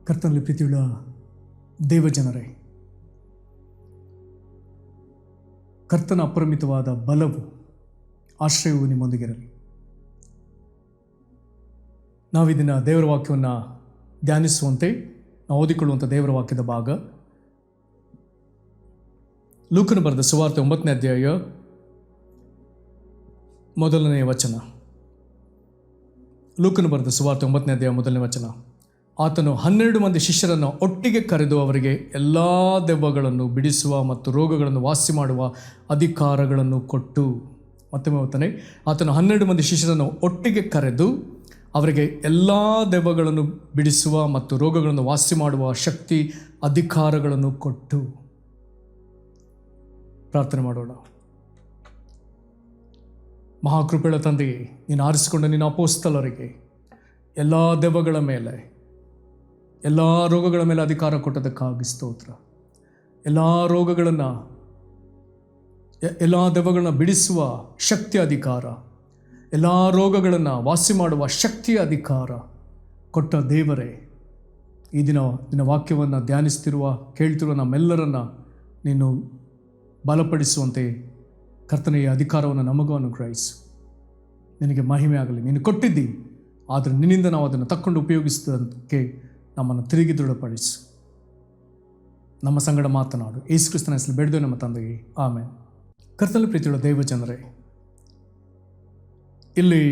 ಕರ್ತನಲ್ಲಿ ಪ್ರೀತಿಯುಳ್ಳ ದೇವಜನರೇ, ಕರ್ತನ ಅಪರಿಮಿತವಾದ ಬಲವು ಆಶ್ರಯವು ನಿಮ್ಮೊಂದಿಗಿರಲಿ. ನಾವಿದಿನ ದೇವರ ವಾಕ್ಯವನ್ನು ಧ್ಯಾನಿಸುವಂತೆ ನಾವು ಓದಿಕೊಳ್ಳುವಂಥ ದೇವರ ವಾಕ್ಯದ ಭಾಗ ಲೂಕನು ಬರೆದ ಸುವಾರ್ತೆ 9ನೇ ಅಧ್ಯಾಯ 1ನೇ ವಚನ. ಲೂಕನು ಬರೆದ ಸುವಾರ್ತೆ 9ನೇ ಅಧ್ಯಾಯ 1ನೇ ವಚನ. ಆತನು 12 ಮಂದಿ ಶಿಷ್ಯರನ್ನು ಒಟ್ಟಿಗೆ ಕರೆದು ಅವರಿಗೆ ಎಲ್ಲ ದೆವ್ವಗಳನ್ನು ಬಿಡಿಸುವ ಮತ್ತು ರೋಗಗಳನ್ನು ವಾಸಿ ಮಾಡುವ ಅಧಿಕಾರಗಳನ್ನು ಕೊಟ್ಟು. ಮತ್ತೊಮ್ಮೆ ಓದ್ತಾನೆ. ಆತನು 12 ಮಂದಿ ಶಿಷ್ಯರನ್ನು ಒಟ್ಟಿಗೆ ಕರೆದು ಅವರಿಗೆ ಎಲ್ಲ ದೆವ್ವಗಳನ್ನು ಬಿಡಿಸುವ ಮತ್ತು ರೋಗಗಳನ್ನು ವಾಸಿ ಮಾಡುವ ಶಕ್ತಿ ಅಧಿಕಾರಗಳನ್ನು ಕೊಟ್ಟು. ಪ್ರಾರ್ಥನೆ ಮಾಡೋಣ. ಮಹಾಕೃಪೆಯ ತಂದೆಯೇ, ನೀನು ಆರಿಸಿಕೊಂಡ ನಿನ್ನ ಅಪೊಸ್ತಲರಿಗೆ ಎಲ್ಲ ದೆವ್ವಗಳ ಮೇಲೆ, ಎಲ್ಲ ರೋಗಗಳ ಮೇಲೆ ಅಧಿಕಾರ ಕೊಟ್ಟದಕ್ಕಾಗಿ ಸ್ತೋತ್ರ. ಎಲ್ಲ ರೋಗಗಳನ್ನು, ಎಲ್ಲ ದೆವ್ವಗಳನ್ನ ಬಿಡಿಸುವ ಶಕ್ತಿಯ ಅಧಿಕಾರ, ಎಲ್ಲ ರೋಗಗಳನ್ನು ವಾಸಿ ಮಾಡುವ ಶಕ್ತಿಯ ಅಧಿಕಾರ ಕೊಟ್ಟ ದೇವರೇ, ಈ ದಿನ ವಾಕ್ಯವನ್ನು ಧ್ಯಾನಿಸ್ತಿರುವ ಕೇಳ್ತಿರುವ ನಮ್ಮೆಲ್ಲರನ್ನು ನೀನು ಬಲಪಡಿಸುವಂತೆ ಕರ್ತನೆಯ ಅಧಿಕಾರವನ್ನು ನಮಗೂ ಅನುಗ್ರಹಿಸು. ನಿನಗೆ ಮಹಿಮೆ ಆಗಲಿ. ನೀನು ಕೊಟ್ಟಿದ್ದಿ, ಆದರೆ ನಿನ್ನಿಂದ ನಾವು ಅದನ್ನು ತಕ್ಕೊಂಡು ಉಪಯೋಗಿಸಿದ್ದಕ್ಕೆ ನಮ್ಮನ್ನು ತಿರುಗಿ ದೃಢಪಡಿಸು. ನಮ್ಮ ಸಂಗಡ ಮಾತನಾಡು. ಯೇಸು ಕ್ರಿಸ್ತನ ಹೆಸರು ಬೇಡಿದೆವು ನಮ್ಮ ತಂದೆಗೆ, ಆಮೆನ್. ಕರ್ತನಲ್ಲಿ ಪ್ರೀತಿಯುಳ್ಳ ದೇವಜನರೇ, ಇಲ್ಲಿ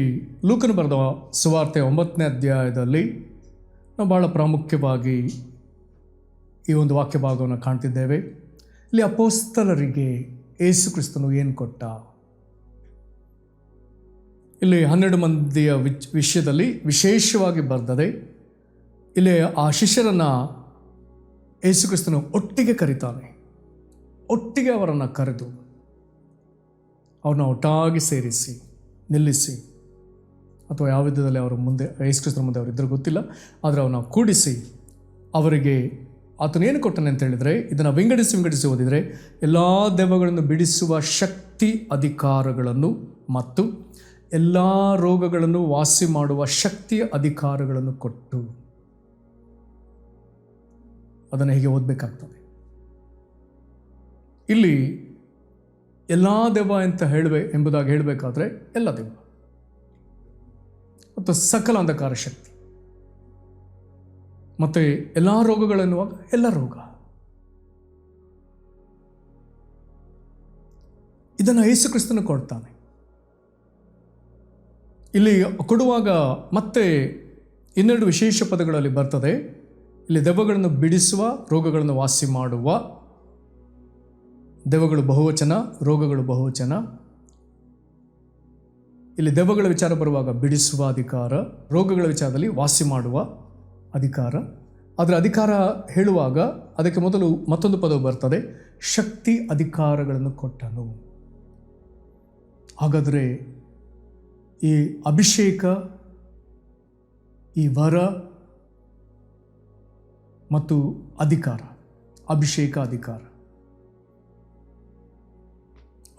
ಲೂಕನು ಬರೆದ ಸುವಾರ್ತೆ 9ನೇ ಅಧ್ಯಾಯದಲ್ಲಿ ನಾವು ಭಾಳ ಪ್ರಾಮುಖ್ಯವಾಗಿ ಈ ಒಂದು ವಾಕ್ಯ ಭಾಗವನ್ನು ಕಾಣ್ತಿದ್ದೇವೆ. ಇಲ್ಲಿ ಅಪೊಸ್ತಲರಿಗೆ ಯೇಸು ಕ್ರಿಸ್ತನು ಏನು ಕೊಟ್ಟ? ಇಲ್ಲಿ 12 ಮಂದಿಯ ವಿಷಯದಲ್ಲಿ ವಿಶೇಷವಾಗಿ ಬರ್ತದೆ. ಇಲ್ಲಿ ಆ ಶಿಷ್ಯರನ್ನು ಯೇಸು ಕ್ರಿಸ್ತನು ಒಟ್ಟಿಗೆ ಕರೀತಾನೆ. ಒಟ್ಟಿಗೆ ಅವರನ್ನು ಕರೆದು ಅವ್ರನ್ನ ಒಟ್ಟಾಗಿ ಸೇರಿಸಿ ನಿಲ್ಲಿಸಿ, ಅಥವಾ ಯಾವ ವಿಧದಲ್ಲಿ ಅವರ ಮುಂದೆ ಯೇಸು ಕ್ರಿಸ್ತನ ಮುಂದೆ ಅವರಿದ್ದರೂ ಗೊತ್ತಿಲ್ಲ, ಆದರೆ ಅವನ್ನ ಕೂಡಿಸಿ ಅವರಿಗೆ ಆತನೇನು ಕೊಟ್ಟನೆ ಅಂತ ಹೇಳಿದರೆ, ಇದನ್ನು ವಿಂಗಡಿಸಿ ಓದಿದರೆ ಎಲ್ಲ ದೆವ್ವಗಳನ್ನು ಬಿಡಿಸುವ ಶಕ್ತಿ ಅಧಿಕಾರಗಳನ್ನು ಮತ್ತು ಎಲ್ಲ ರೋಗಗಳನ್ನು ವಾಸಿ ಮಾಡುವ ಶಕ್ತಿಯ ಅಧಿಕಾರಗಳನ್ನು ಕೊಟ್ಟು. ಅದನ್ನು ಹೀಗೆ ಓದಬೇಕಾಗ್ತದೆ. ಇಲ್ಲಿ ಎಲ್ಲ ದೆವ್ವ ಅಂತ ಎಂಬುದಾಗಿ ಹೇಳಬೇಕಾದ್ರೆ ಎಲ್ಲ ದೆವ್ವ ಮತ್ತು ಸಕಲ ಅಂಧಕಾರ ಶಕ್ತಿ, ಮತ್ತು ಎಲ್ಲ ರೋಗಗಳೆನ್ನುವಾಗ ಎಲ್ಲ ರೋಗ. ಇದನ್ನು ಯೇಸು ಕ್ರಿಸ್ತನು ಕೊಡ್ತಾನೆ. ಇಲ್ಲಿ ಕೊಡುವಾಗ ಮತ್ತೆ 12 ವಿಶೇಷ ಪದಗಳಲ್ಲಿ ಬರ್ತದೆ. ಇಲ್ಲಿ ದೆವ್ವಗಳನ್ನು ಬಿಡಿಸುವ, ರೋಗಗಳನ್ನು ವಾಸಿ ಮಾಡುವ. ದೆವ್ವಗಳು ಬಹುವಚನ, ರೋಗಗಳು ಬಹುವಚನ. ಇಲ್ಲಿ ದೆವ್ವಗಳ ವಿಚಾರ ಬರುವಾಗ ಬಿಡಿಸುವ ಅಧಿಕಾರ, ರೋಗಗಳ ವಿಚಾರದಲ್ಲಿ ವಾಸಿ ಮಾಡುವ ಅಧಿಕಾರ. ಅದರ ಅಧಿಕಾರ ಹೇಳುವಾಗ ಅದಕ್ಕೆ ಮೊದಲು ಮತ್ತೊಂದು ಪದವು ಬರ್ತದೆ, ಶಕ್ತಿ ಅಧಿಕಾರಗಳನ್ನು ಕೊಟ್ಟನು. ಹಾಗಾದರೆ ಈ ಅಭಿಷೇಕ, ಈ ವರ ಮತ್ತು ಅಧಿಕಾರ, ಅಭಿಷೇಕ ಅಧಿಕಾರ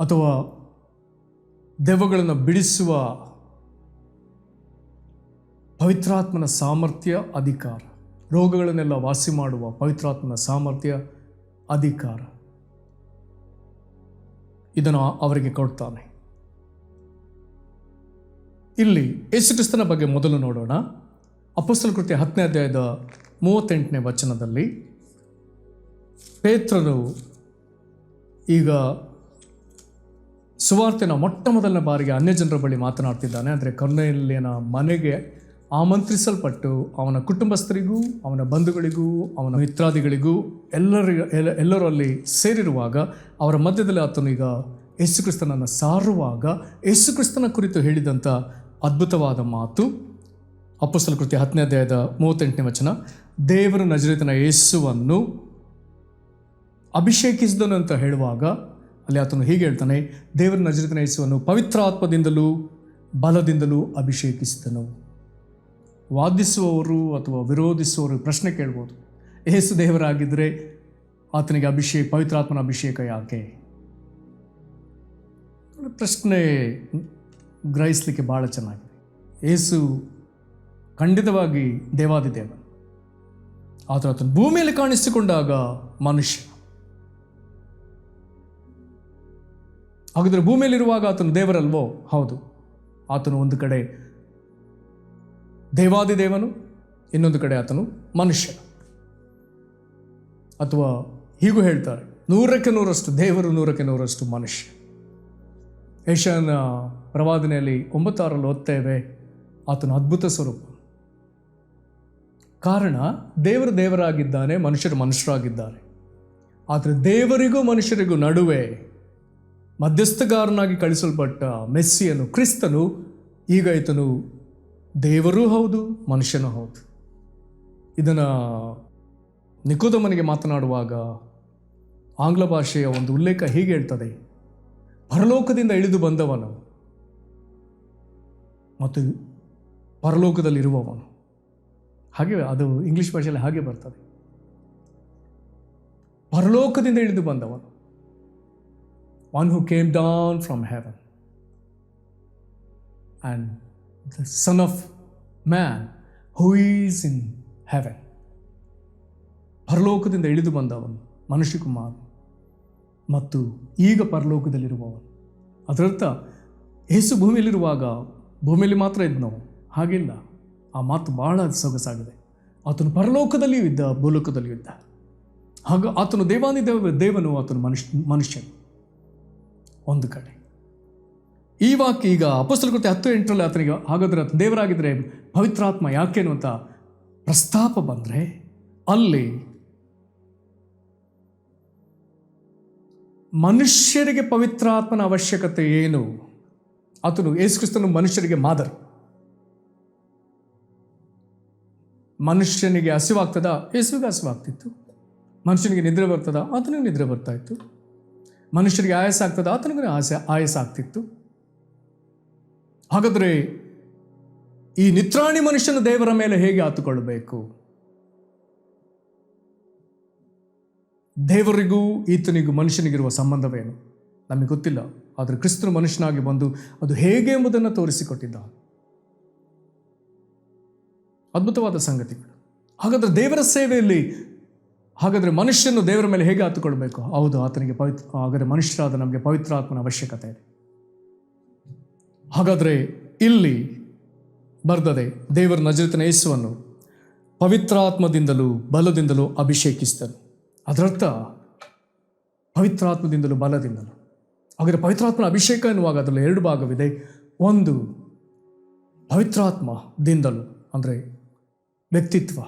ಅಥವಾ ದೆವ್ವಗಳನ್ನು ಬಿಡಿಸುವ ಪವಿತ್ರಾತ್ಮನ ಸಾಮರ್ಥ್ಯ ಅಧಿಕಾರ, ರೋಗಗಳನ್ನೆಲ್ಲ ವಾಸಿ ಮಾಡುವ ಪವಿತ್ರಾತ್ಮನ ಸಾಮರ್ಥ್ಯ ಅಧಿಕಾರ, ಇದನ್ನು ಅವರಿಗೆ ಕೊಡ್ತಾನೆ. ಇಲ್ಲಿ ಯೇಸು ಕ್ರಿಸ್ತನ ಬಗ್ಗೆ ಮೊದಲು ನೋಡೋಣ. ಅಪೊಸ್ತಲ ಕೃತ್ಯ 10ನೇ ಅಧ್ಯಾಯದ 38ನೇ ವಚನದಲ್ಲಿ ಪೇತ್ರನು ಈಗ ಸುವಾರ್ತೆನ ಮೊಟ್ಟ ಮೊದಲನೇ ಬಾರಿಗೆ ಅನ್ಯಜನರ ಬಳಿ ಮಾತನಾಡ್ತಿದ್ದಾನೆ. ಅಂದರೆ ಕೊರ್ನೇಲ್ಯನ ಮನೆಗೆ ಆಮಂತ್ರಿಸಲ್ಪಟ್ಟು ಅವನ ಕುಟುಂಬಸ್ಥರಿಗೂ, ಅವನ ಬಂಧುಗಳಿಗೂ, ಅವನ ಮಿತ್ರಾದಿಗಳಿಗೂ ಎಲ್ಲರೂ ಅಲ್ಲಿ ಸೇರಿರುವಾಗ ಅವರ ಮಧ್ಯದಲ್ಲಿ ಆತನು ಈಗ ಯೇಸು ಕ್ರಿಸ್ತನನ್ನು ಸಾರುವಾಗ ಯೇಸು ಕ್ರಿಸ್ತನ ಕುರಿತು ಹೇಳಿದಂಥ ಅದ್ಭುತವಾದ ಮಾತು ಅಪೊಸ್ತಲ ಕೃತ್ಯ 10ನೇ ಅಧ್ಯಾಯದ 38ನೇ ವಚನ. ದೇವರು ನಜರೇತನ ಯೇಸುವನ್ನು ಅಭಿಷೇಕಿಸಿದನು ಅಂತ ಹೇಳುವಾಗ ಅಲ್ಲಿ ಆತನು ಹೀಗೆ ಹೇಳ್ತಾನೆ, ದೇವರ ನಜರೇತನ ಯೇಸುವನ್ನು ಪವಿತ್ರಾತ್ಮದಿಂದಲೂ ಬಲದಿಂದಲೂ ಅಭಿಷೇಕಿಸಿದನು. ವಾದಿಸುವವರು ಅಥವಾ ವಿರೋಧಿಸುವವರು ಪ್ರಶ್ನೆ ಕೇಳ್ಬೋದು, ಯೇಸು ದೇವರಾಗಿದ್ದರೆ ಆತನಿಗೆ ಪವಿತ್ರಾತ್ಮನ ಅಭಿಷೇಕ ಯಾಕೆ? ಪ್ರಶ್ನೆ ಗ್ರಹಿಸಲಿಕ್ಕೆ ಭಾಳ ಚೆನ್ನಾಗಿದೆ. ಯೇಸು ಖಂಡಿತವಾಗಿ ದೇವಾದಿದೇವ, ಆದರೆ ಆತನು ಭೂಮಿಯಲ್ಲಿ ಕಾಣಿಸಿಕೊಂಡಾಗ ಮನುಷ್ಯ. ಹಾಗಾದರೆ ಭೂಮಿಯಲ್ಲಿರುವಾಗ ಆತನು ದೇವರಲ್ವೋ? ಹೌದು. ಆತನು ಒಂದು ಕಡೆ ದೇವಾದಿದೇವನು, ಇನ್ನೊಂದು ಕಡೆ ಆತನು ಮನುಷ್ಯ. ಅಥವಾ ಹೀಗೂ ಹೇಳ್ತಾರೆ, 100% ದೇವರು, 100% ಮನುಷ್ಯ. ಯೆಶಾಯನ ಪ್ರವಾದನೆಯಲ್ಲಿ 9:6 ಓದ್ತೇವೆ, ಆತನು ಅದ್ಭುತ ಸ್ವರೂಪ. ಕಾರಣ ದೇವರು ದೇವರಾಗಿದ್ದಾನೆ, ಮನುಷ್ಯರು ಮನುಷ್ಯರಾಗಿದ್ದಾರೆ. ಆದರೆ ದೇವರಿಗೂ ಮನುಷ್ಯರಿಗೂ ನಡುವೆ ಮಧ್ಯಸ್ಥಗಾರನಾಗಿ ಕಳಿಸಲ್ಪಟ್ಟ ಮೆಸ್ಸಿಯನು, ಕ್ರಿಸ್ತನು, ಈಗ ಈತನು ದೇವರೂ ಹೌದು, ಮನುಷ್ಯನೂ ಹೌದು. ಇದನ್ನು ನಿಕೋದೇಮನಿಗೆ ಮಾತನಾಡುವಾಗ ಆಂಗ್ಲ ಭಾಷೆಯ ಒಂದು ಉಲ್ಲೇಖ ಹೀಗೆ ಹೇಳ್ತದೆ, ಪರಲೋಕದಿಂದ ಇಳಿದು ಬಂದವನು ಮತ್ತು ಪರಲೋಕದಲ್ಲಿರುವವನು. ಹಾಗೆ ಅದು ಇಂಗ್ಲಿಷ್ ಭಾಷೆಯಲ್ಲಿ ಹಾಗೆ ಬರ್ತದೆ, ಪರಲೋಕದಿಂದ ಇಳಿದು ಬಂದವನು. One who came down from Heaven and the son of man who is in heaven. ಪರಲೋಕದಿಂದ ಇಳಿದು ಬಂದವನು ಮನುಷ್ಯಕುಮಾರ ಮತ್ತು ಈಗ ಪರಲೋಕದಲ್ಲಿರುವವನು. ಅದರರ್ಥ ಯೇಸು ಭೂಮಿಯಲ್ಲಿರುವಾಗ ಭೂಮಿಯಲ್ಲಿ ಮಾತ್ರ ಇದ್ದನವು, ಹಾಗಿಲ್ಲ. ಆ ಮಾತು ಬಹಳ ಸೊಗಸಾಗಿದೆ. ಆತನು ಪರಲೋಕದಲ್ಲಿಯೂ ಇದ್ದ, ಭೂಲೋಕದಲ್ಲಿಯೂ ಇದ್ದ. ಹಾಗ ಆತನು ದೇವನು, ಆತನು ಮನುಷ್ಯನು. ಒಂದು ಕಡೆ ಈ ವಾಕ್ಯ ಈಗ ಅಪೊಸ್ತಲರ ಕೃತ್ಯ 10:8 ಆತನಿಗೆ ಹಾಗಾದರೆ ಆತನು ದೇವರಾಗಿದ್ದರೆ ಪವಿತ್ರಾತ್ಮ ಯಾಕೇನು ಅಂತ ಪ್ರಸ್ತಾಪ ಬಂದರೆ, ಅಲ್ಲಿ ಮನುಷ್ಯರಿಗೆ ಪವಿತ್ರಾತ್ಮನ ಅವಶ್ಯಕತೆ ಏನು? ಆತನು ಯೇಸು ಕ್ರಿಸ್ತನು ಮನುಷ್ಯರಿಗೆ ಮಾದರಿ. ಮನುಷ್ಯನಿಗೆ ಹಸಿವಾಗ್ತದ? ಯೇಸುವಿಗೆ ಹಸಿವಾಗ್ತಿತ್ತು. ಮನುಷ್ಯನಿಗೆ ನಿದ್ರೆ ಬರ್ತದ? ಆತನಿಗೆ ನಿದ್ರೆ ಬರ್ತಾ ಇತ್ತು. ಮನುಷ್ಯರಿಗೆ ಆಯಾಸ ಆಗ್ತದ? ಆತನಿಗೆ ಆಯಾಸ ಆಗ್ತಿತ್ತು. ಹಾಗಾದರೆ ಈ ನಿತ್ರಾಣಿ ಮನುಷ್ಯನ ದೇವರ ಮೇಲೆ ಹೇಗೆ ಆತುಕೊಳ್ಳಬೇಕು? ದೇವರಿಗೂ ಈತನಿಗೂ ಮನುಷ್ಯನಿಗಿರುವ ಸಂಬಂಧವೇನು ನಮಗೆ ಗೊತ್ತಿಲ್ಲ. ಆದರೆ ಕ್ರಿಸ್ತನು ಮನುಷ್ಯನಾಗಿ ಬಂದು ಅದು ಹೇಗೆ ಎಂಬುದನ್ನು ತೋರಿಸಿಕೊಟ್ಟಿದ್ದ. ಅದ್ಭುತವಾದ ಸಂಗತಿಗಳು. ಹಾಗಾದರೆ ದೇವರ ಸೇವೆಯಲ್ಲಿ ಹಾಗಾದರೆ ಮನುಷ್ಯನು ದೇವರ ಮೇಲೆ ಹೇಗೆ ಹತ್ತುಕೊಳ್ಬೇಕು? ಹೌದು, ಆತನಿಗೆ ಹಾಗಾದರೆ ಮನುಷ್ಯರಾದ ನಮಗೆ ಪವಿತ್ರಾತ್ಮನ ಅವಶ್ಯಕತೆ ಇದೆ. ಹಾಗಾದರೆ ಇಲ್ಲಿ ಬರ್ತದೆ, ದೇವರ ನಜರೇತಿನ ಯೇಸುವನ್ನು ಪವಿತ್ರಾತ್ಮದಿಂದಲೂ ಬಲದಿಂದಲೂ ಅಭಿಷೇಕಿಸಿದನು. ಅದರರ್ಥ ಪವಿತ್ರಾತ್ಮದಿಂದಲೂ ಬಲದಿಂದಲೂ. ಹಾಗಾದರೆ ಪವಿತ್ರಾತ್ಮನ ಅಭಿಷೇಕ ಎನ್ನುವಾಗ ಅದರಲ್ಲಿ 2 ಭಾಗವಿದೆ. ಒಂದು ಪವಿತ್ರಾತ್ಮದಿಂದಲೂ ಅಂದರೆ ವ್ಯಕ್ತಿತ್ವ,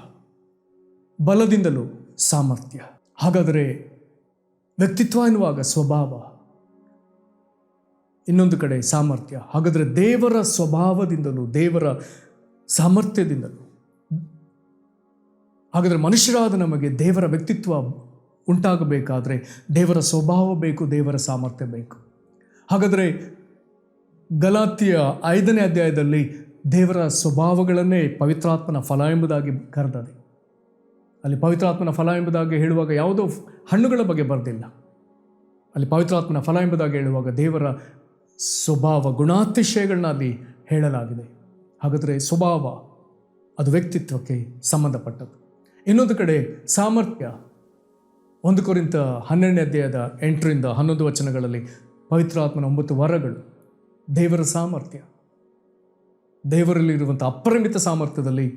ಬಲದಿಂದಲೂ ಸಾಮರ್ಥ್ಯ. ಹಾಗಾದರೆ ವ್ಯಕ್ತಿತ್ವ ಎನ್ನುವಾಗ ಸ್ವಭಾವ, ಇನ್ನೊಂದು ಕಡೆ ಸಾಮರ್ಥ್ಯ. ಹಾಗಾದರೆ ದೇವರ ಸ್ವಭಾವದಿಂದಲೂ ದೇವರ ಸಾಮರ್ಥ್ಯದಿಂದಲೂ, ಹಾಗಾದರೆ ಮನುಷ್ಯರಾದ ನಮಗೆ ದೇವರ ವ್ಯಕ್ತಿತ್ವ ಉಂಟಾಗಬೇಕಾದ್ರೆ ದೇವರ ಸ್ವಭಾವ ಬೇಕು, ದೇವರ ಸಾಮರ್ಥ್ಯ ಬೇಕು. ಹಾಗಾದರೆ ಗಲಾತ್ಯ 5ನೇ ಅಧ್ಯಾಯದಲ್ಲಿ ದೇವರ ಸ್ವಭಾವಗಳನ್ನೇ ಪವಿತ್ರಾತ್ಮನ ಫಲ ಎಂಬುದಾಗಿ ಕರೆದದೆ. ಅಲ್ಲಿ ಪವಿತ್ರಾತ್ಮನ ಫಲ ಎಂಬುದಾಗಿ ಹೇಳುವಾಗ ಯಾವುದೋ ಹಣ್ಣುಗಳ ಬಗ್ಗೆ ಬರೆದಿಲ್ಲ. ಅಲ್ಲಿ ಪವಿತ್ರಾತ್ಮನ ಫಲ ಎಂಬುದಾಗಿ ಹೇಳುವಾಗ ದೇವರ ಸ್ವಭಾವ ಗುಣಾತಿಶಯಗಳನ್ನ ಅಲ್ಲಿ ಹೇಳಲಾಗಿದೆ. ಹಾಗಾದರೆ ಸ್ವಭಾವ ಅದು ವ್ಯಕ್ತಿತ್ವಕ್ಕೆ ಸಂಬಂಧಪಟ್ಟದ್ದು. ಇನ್ನೊಂದು ಕಡೆ ಸಾಮರ್ಥ್ಯ, 1 ಕೊರಿಂಥ 12ನೇ ಅಧ್ಯಾಯದ 8ರಿಂದ 11 ವಚನಗಳಲ್ಲಿ ಪವಿತ್ರಾತ್ಮನ 9 ವರಗಳು, ದೇವರ ಸಾಮರ್ಥ್ಯ, ದೇವರಲ್ಲಿರುವಂಥ ಅಪರಿಮಿತ ಸಾಮರ್ಥ್ಯದಲ್ಲಿ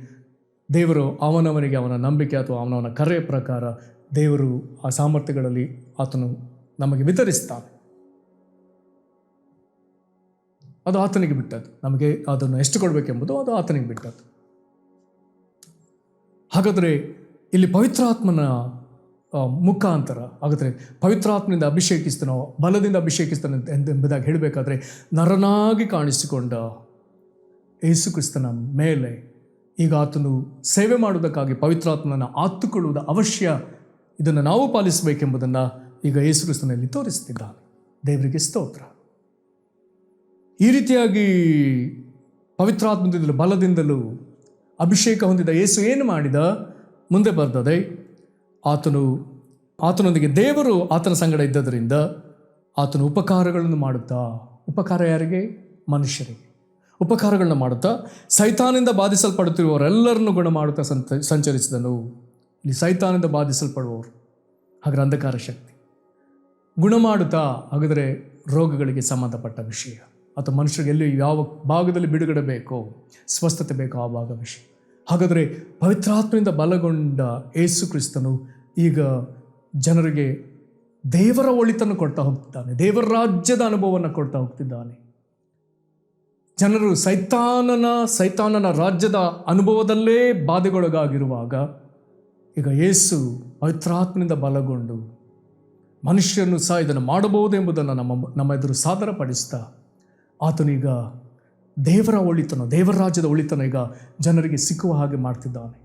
ದೇವರು ಅವನವನಿಗೆ ಅವನ ನಂಬಿಕೆ ಅಥವಾ ಅವನವನ ಕರೆಯ ಪ್ರಕಾರ ದೇವರು ಆ ಸಾಮರ್ಥ್ಯಗಳಲ್ಲಿ ಆತನು ನಮಗೆ ವಿತರಿಸ್ತಾನೆ. ಅದು ಆತನಿಗೆ ಬಿಟ್ಟದ್ದು. ನಮಗೆ ಅದನ್ನು ಎಷ್ಟು ಕೊಡಬೇಕೆಂಬುದು ಅದು ಆತನಿಗೆ ಬಿಟ್ಟದ್ದು. ಹಾಗಾದರೆ ಇಲ್ಲಿ ಪವಿತ್ರಾತ್ಮನ ಮುಖಾಂತರ, ಹಾಗಾದರೆ ಪವಿತ್ರಾತ್ಮನಿಂದ ಅಭಿಷೇಕಿಸ್ತಾನೋ ಬಲದಿಂದ ಅಭಿಷೇಕಿಸ್ತಾನೆ ಎಂಬುದಾಗಿ ಹೇಳಬೇಕಾದ್ರೆ ನರನಾಗಿ ಕಾಣಿಸಿಕೊಂಡ ಯೇಸು ಕ್ರಿಸ್ತನ ಮೇಲೆ ಈಗ ಆತನು ಸೇವೆ ಮಾಡುವುದಕ್ಕಾಗಿ ಪವಿತ್ರಾತ್ಮನ ಆತುಕೊಳ್ಳುವುದು ಅವಶ್ಯ. ಇದನ್ನು ನಾವು ಪಾಲಿಸಬೇಕೆಂಬುದನ್ನು ಈಗ ಯೇಸು ಕ್ರಿಸ್ತನಲ್ಲಿ ತೋರಿಸ್ತಿದ್ದಾನೆ. ದೇವರಿಗೆ ಸ್ತೋತ್ರ. ಈ ರೀತಿಯಾಗಿ ಪವಿತ್ರಾತ್ಮದಿಂದಲೂ ಬಲದಿಂದಲೂ ಅಭಿಷೇಕ ಹೊಂದಿದ ಯೇಸು ಏನು ಮಾಡಿದ? ಮುಂದೆ ಬರ್ತದೆ, ಆತನೊಂದಿಗೆ ದೇವರು ಆತನ ಸಂಗಡ ಇದ್ದದರಿಂದ ಆತನು ಉಪಕಾರಗಳನ್ನು ಮಾಡುತ್ತಾ, ಉಪಕಾರ ಯಾರಿಗೆ? ಮನುಷ್ಯರಿಗೆ ಉಪಕಾರಗಳನ್ನ ಮಾಡುತ್ತಾ ಸೈತಾನಿಂದ ಬಾಧಿಸಲ್ಪಡುತ್ತಿರುವವರೆಲ್ಲರನ್ನು ಗುಣ ಮಾಡುತ್ತಾ ಸಂಚರಿಸಿದನು. ಇಲ್ಲಿ ಸೈತಾನದಿಂದ ಬಾಧಿಸಲ್ಪಡುವವರು, ಹಾಗಾದ್ರೆ ಅಂಧಕಾರ ಶಕ್ತಿ. ಗುಣ ಮಾಡುತ್ತಾ, ಹಾಗಾದರೆ ರೋಗಗಳಿಗೆ ಸಂಬಂಧಪಟ್ಟ ವಿಷಯ, ಅಥವಾ ಮನುಷ್ಯರಿಗೆ ಎಲ್ಲಿ ಯಾವ ಭಾಗದಲ್ಲಿ ಬಿಡುಗಡೆ ಬೇಕೋ, ಸ್ವಸ್ಥತೆ ಬೇಕೋ ಆ ಭಾಗ ವಿಷಯ. ಹಾಗಾದರೆ ಪವಿತ್ರಾತ್ಮದಿಂದ ಬಲಗೊಂಡ ಯೇಸು ಕ್ರಿಸ್ತನು ಈಗ ಜನರಿಗೆ ದೇವರ ಒಳಿತನ್ನು ಕೊಡ್ತಾ ಹೋಗ್ತಿದ್ದಾನೆ, ದೇವರ ರಾಜ್ಯದ ಅನುಭವವನ್ನು ಕೊಡ್ತಾ ಹೋಗ್ತಿದ್ದಾನೆ. ಜನರು ಸೈತಾನನ ರಾಜ್ಯದ ಅನುಭವದಲ್ಲೇ ಬಾಧೆಗೊಳಗಾಗಿರುವಾಗ ಈಗ ಯೇಸು ಪವಿತ್ರಾತ್ಮನಿಂದ ಬಲಗೊಂಡು ಮನುಷ್ಯನು ಸಹ ಇದನ್ನು ಮಾಡಬಹುದು ಎಂಬುದನ್ನು ನಮ್ಮ ಎದುರು ಸಾದರಪಡಿಸ್ತಾ ಆತನೀಗ ದೇವರ ಒಳಿತನ, ದೇವರ ರಾಜ್ಯದ ಒಳಿತನ ಈಗ ಜನರಿಗೆ ಸಿಕ್ಕುವ ಹಾಗೆ ಮಾಡ್ತಿದ್ದಾನೆ.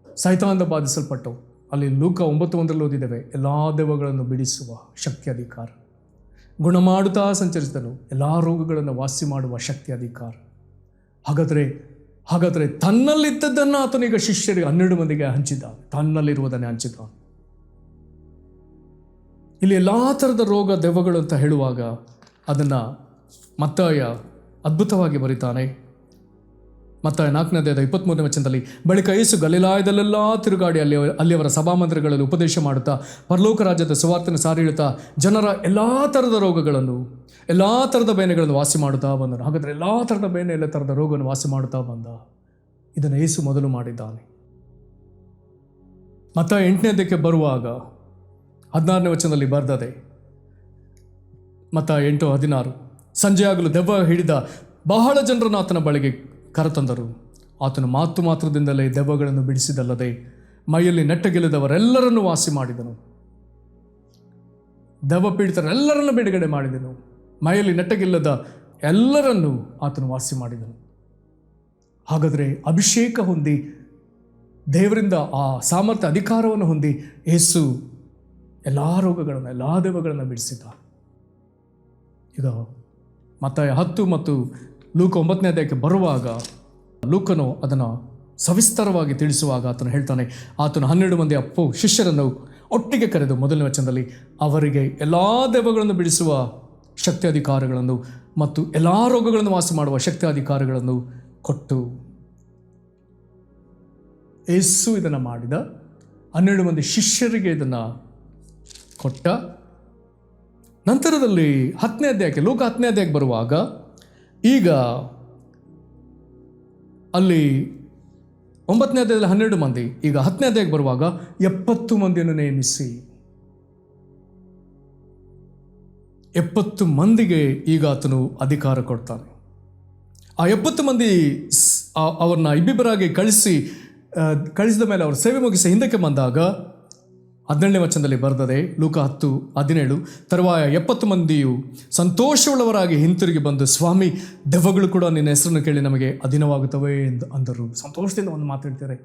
ಸೈತಾನದಿಂದ ಬಾಧಿಸಲ್ಪಟ್ಟವು, ಅಲ್ಲಿ ಲೂಕ 9:1 ಓದಿದ್ದೇವೆ, ಎಲ್ಲ ದೆವ್ವಗಳನ್ನು ಬಿಡಿಸುವ ಶಕ್ತಿ ಅಧಿಕಾರ. ಗುಣ ಮಾಡುತ್ತಾ ಸಂಚರಿಸಿದನು, ಎಲ್ಲ ರೋಗಗಳನ್ನು ವಾಸಿ ಮಾಡುವ ಶಕ್ತಿ ಅಧಿಕಾರ. ಹಾಗಾದರೆ ತನ್ನಲ್ಲಿದ್ದದ್ದನ್ನು ಆತನೀಗ ಶಿಷ್ಯರಿಗೆ 12 ಮಂದಿಗೆ ಹಂಚಿದ, ತನ್ನಲ್ಲಿರುವುದನ್ನೇ ಹಂಚಿದ. ಇಲ್ಲಿ ಎಲ್ಲ ಥರದ ರೋಗ ದೆವ್ವಗಳು ಅಂತ ಹೇಳುವಾಗ ಅದನ್ನು ಮತ್ತಾಯ ಅದ್ಭುತವಾಗಿ ಬರೀತಾನೆ. ಮತ್ತಾಯ 4:23 ಬಳಿಕ ಯೇಸು ಗಲಿಲಾಯದಲ್ಲೆಲ್ಲ ತಿರುಗಾಡಿ ಅಲ್ಲಿಯವರ ಸಭಾಮಂದಿರಗಳಲ್ಲಿ ಉಪದೇಶ ಮಾಡುತ್ತಾ ಪರಲೋಕ ರಾಜ್ಯದ ಸುವಾರ್ತೆಯನ್ನು ಸಾರಿ ಹೇಳುತ್ತಾ ಜನರ ಎಲ್ಲ ಥರದ ರೋಗಗಳನ್ನು, ಎಲ್ಲ ಥರದ ಬೇನೆಗಳನ್ನು ವಾಸಿ ಮಾಡುತ್ತಾ ಬಂದನು. ಹಾಗಾದರೆ ಎಲ್ಲ ಥರದ ಬೇನೆ, ಎಲ್ಲ ಥರದ ರೋಗವನ್ನು ವಾಸಿ ಮಾಡುತ್ತಾ ಬಂದ. ಇದನ್ನು ಯೇಸು ಮೊದಲು ಮಾಡಿದ್ದಾನೆ. ಮತ್ತಾಯ 8ನೇ ಬರುವಾಗ 16ನೇ ಬರೆದದೆ. ಮತ್ತಾಯ 8:16 ಸಂಜೆಯಾಗಲು ದೆವ್ವ ಹಿಡಿದ ಬಹಳ ಜನರನ್ನು ಆತನ ಬಳಿಗೆ ಕರೆತಂದರು. ಆತನು ಮಾತ್ರದಿಂದಲೇ ದೆವ್ವಗಳನ್ನು ಬಿಡಿಸಿದಲ್ಲದೆ ಮೈಯಲ್ಲಿ ನೆಟ್ಟಗೆಲ್ಲದವರೆಲ್ಲರನ್ನು ವಾಸಿ ಮಾಡಿದನು. ದೆವ್ವ ಪೀಡಿತರೆಲ್ಲರನ್ನು ಬಿಡುಗಡೆ ಮಾಡಿದನು. ಮೈಯಲ್ಲಿ ನೆಟ್ಟಗಿಲ್ಲದ ಎಲ್ಲರನ್ನೂ ಆತನು ವಾಸಿ ಮಾಡಿದನು. ಹಾಗಾದರೆ ಅಭಿಷೇಕ ಹೊಂದಿ ದೇವರಿಂದ ಆ ಸಾಮರ್ಥ್ಯ ಅಧಿಕಾರವನ್ನು ಹೊಂದಿ ಯೇಸು ಎಲ್ಲ ರೋಗಗಳನ್ನು, ಎಲ್ಲ ದೆವ್ವಗಳನ್ನು ಬಿಡಿಸಿದ. ಈಗ ಮತ್ತಾಯ 10 ಮತ್ತು ಲೂಕ 9ನೇ ಬರುವಾಗ ಲೂಕನು ಅದನ್ನು ಸವಿಸ್ತರವಾಗಿ ತಿಳಿಸುವಾಗ ಆತನು ಹೇಳ್ತಾನೆ, ಆತನು 12 ಮಂದಿ ಶಿಷ್ಯರನ್ನು ಒಟ್ಟಿಗೆ ಕರೆದು 1ನೇ ವಚನದಲ್ಲಿ ಅವರಿಗೆ ಎಲ್ಲ ದೆವ್ವಗಳನ್ನು ಬಿಡಿಸುವ ಶಕ್ತಿ ಅಧಿಕಾರಗಳನ್ನು ಮತ್ತು ಎಲ್ಲ ರೋಗಗಳನ್ನು ವಾಸಿ ಮಾಡುವ ಶಕ್ತಿ ಅಧಿಕಾರಗಳನ್ನು ಕೊಟ್ಟು. ಯೇಸು ಇದನ್ನು ಮಾಡಿದ, 12 ಮಂದಿ ಶಿಷ್ಯರಿಗೆ ಇದನ್ನು ಕೊಟ್ಟ. ನಂತರದಲ್ಲಿ 10ನೇ ಅಧ್ಯಾಯಕ್ಕೆ, ಲೂಕ 10ನೇ ಅಧ್ಯಾಯಕ್ಕೆ ಬರುವಾಗ ಈಗ ಅಲ್ಲಿ 9ನೇ ಅಧ್ಯಾಯದಲ್ಲಿ 12 ಮಂದಿ, ಈಗ 10ನೇ ಅಧ್ಯಾಯಕ್ಕೆ ಬರುವಾಗ 70 ಮಂದಿಯನ್ನು ನೇಮಿಸಿ 70 ಮಂದಿಗೆ ಈಗ ಆತನು ಅಧಿಕಾರ ಕೊಡ್ತಾನೆ. ಆ 70 ಮಂದಿ ಅವ್ರನ್ನ ಇಬ್ಬಿಬ್ಬರಾಗಿ ಕಳಿಸಿದ ಮೇಲೆ ಅವರು ಸೇವೆ ಮುಗಿಸಿ ಹಿಂದಕ್ಕೆ ಬಂದಾಗ 17ನೇ ವಚನದಲ್ಲಿ ಬರೆದದೆ, ಲೂಕ 10:17 ತರುವಾಯ 70 ಮಂದಿಯು ಸಂತೋಷವುಳ್ಳವರಾಗಿ ಹಿಂತಿರುಗಿ ಬಂದು, ಸ್ವಾಮಿ, ದೆವ್ವಗಳು ಕೂಡ ನಿನ್ನ ಹೆಸರನ್ನು ಕೇಳಿ ನಮಗೆ ಅಧೀನವಾಗುತ್ತವೆ ಎಂದು ಅಂದರು. ಸಂತೋಷದಿಂದ ಒಂದು ಮಾತಾಡ್ತಾರೆ,